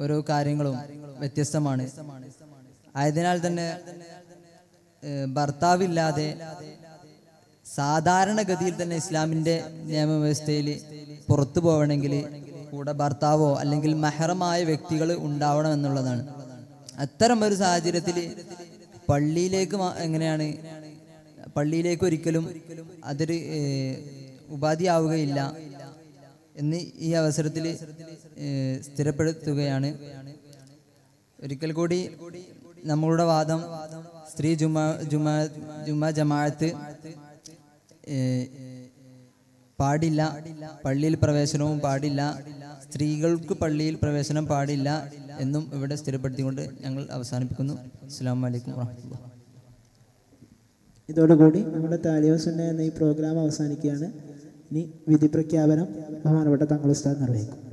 ഓരോ കാര്യങ്ങളും വ്യത്യസ്തമാണ്. ആയതിനാൽ തന്നെ ഭർത്താവില്ലാതെ സാധാരണഗതിയിൽ തന്നെ ഇസ്ലാമിൻ്റെ നിയമവ്യവസ്ഥയിൽ പുറത്തു പോകണമെങ്കിൽ കൂടെ ഭർത്താവോ അല്ലെങ്കിൽ മെഹറമായ വ്യക്തികൾ ഉണ്ടാവണം എന്നുള്ളതാണ്. അത്തരം ഒരു സാഹചര്യത്തിൽ പള്ളിയിലേക്ക് ഒരിക്കലും അതൊരു ഉപാധിയാവുകയില്ല എന്ന് ഈ അവസരത്തിൽ സ്ഥിരപ്പെടുത്തുകയാണ്. ഒരിക്കൽ കൂടി നമ്മളുടെ വാദം സ്ത്രീ ജുമാ ജമാഅത്ത് പാടില്ല, പള്ളിയിൽ പ്രവേശനവും പാടില്ല, സ്ത്രീകൾക്ക് പള്ളിയിൽ പ്രവേശനം പാടില്ല എന്നും ഇവിടെ സ്ഥിരപ്പെടുത്തിക്കൊണ്ട് ഞങ്ങൾ അവസാനിപ്പിക്കുന്നു. അസ്സലാമു അലൈക്കും വറഹ്മത്തുള്ളാഹി. ഇതോടുകൂടി നമ്മുടെ താലിബ് സുന്ന എന്ന ഈ പ്രോഗ്രാം അവസാനിക്കുകയാണ്. ഇനി വിധി പ്രഖ്യാപനം ബഹുമാനപ്പെട്ട തങ്ങൾ ഉസ്താദ് നിർവഹിക്കും.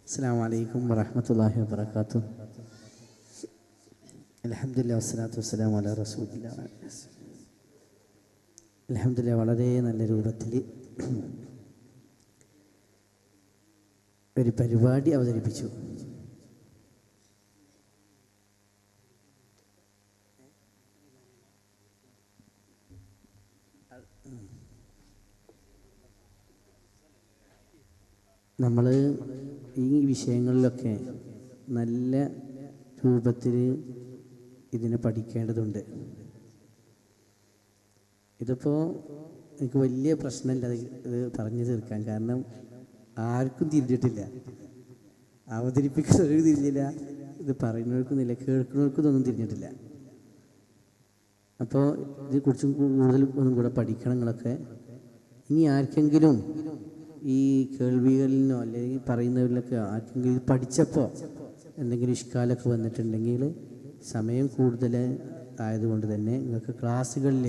അസ്സലാമു അലൈക്കും വറഹ്മത്തുള്ളാഹി വബറകാതുഹു. അൽഹംദുലില്ലാഹി വസ്സലാത്തു വസ്സലാമു അലാ റസൂലില്ലാഹി. അൽഹംദുലില്ലാഹി വളരെ നല്ല രൂപത്തിൽ ഒരു പരിപാടി അവതരിപ്പിച്ചു. നമ്മൾ ഈ വിഷയങ്ങളിലൊക്കെ നല്ല രൂപത്തിൽ ഇതിനെ പഠിക്കേണ്ടതുണ്ട്. ഇതിപ്പോൾ എനിക്ക് വലിയ പ്രശ്നമില്ല ഇത് പറഞ്ഞു തീർക്കാൻ. കാരണം ആർക്കും തിരിഞ്ഞിട്ടില്ല, അവതരിപ്പിക്കുന്നവർക്ക് തിരിഞ്ഞില്ല, ഇത് പറയുന്നവർക്കൊന്നുമില്ല, കേൾക്കുന്നവർക്കും ഇതൊന്നും തിരിഞ്ഞിട്ടില്ല. അപ്പോൾ ഇതിനെക്കുറിച്ചും കൂടുതൽ ഒന്നും കൂടെ പഠിക്കണം നിങ്ങളൊക്കെ. ഇനി ആർക്കെങ്കിലും ഈ കേൾവികളിനോ അല്ലെങ്കിൽ പറയുന്നവരിലൊക്കെ ആർക്കെങ്കിലും ഇത് പഠിച്ചപ്പോൾ എന്തെങ്കിലും ഇഷ്കാലൊക്കെ വന്നിട്ടുണ്ടെങ്കിൽ സമയം കൂടുതൽ ആയതുകൊണ്ട് തന്നെ നിങ്ങൾക്ക് ക്ലാസ്സുകളിൽ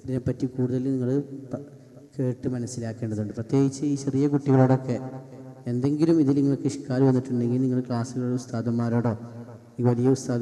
ഇതിനെപ്പറ്റി കൂടുതൽ നിങ്ങൾ കേട്ട് മനസ്സിലാക്കേണ്ടതുണ്ട്. പ്രത്യേകിച്ച് ഈ ചെറിയ കുട്ടികളോടൊക്കെ എന്തെങ്കിലും ഇതിൽ നിങ്ങൾക്ക് ഇഷ്കാൽ വന്നിട്ടുണ്ടെങ്കിൽ നിങ്ങൾ ക്ലാസ്സുകളിൽ ഉസ്താദന്മാരോടോ ഈ വലിയ ഉസ്താദ്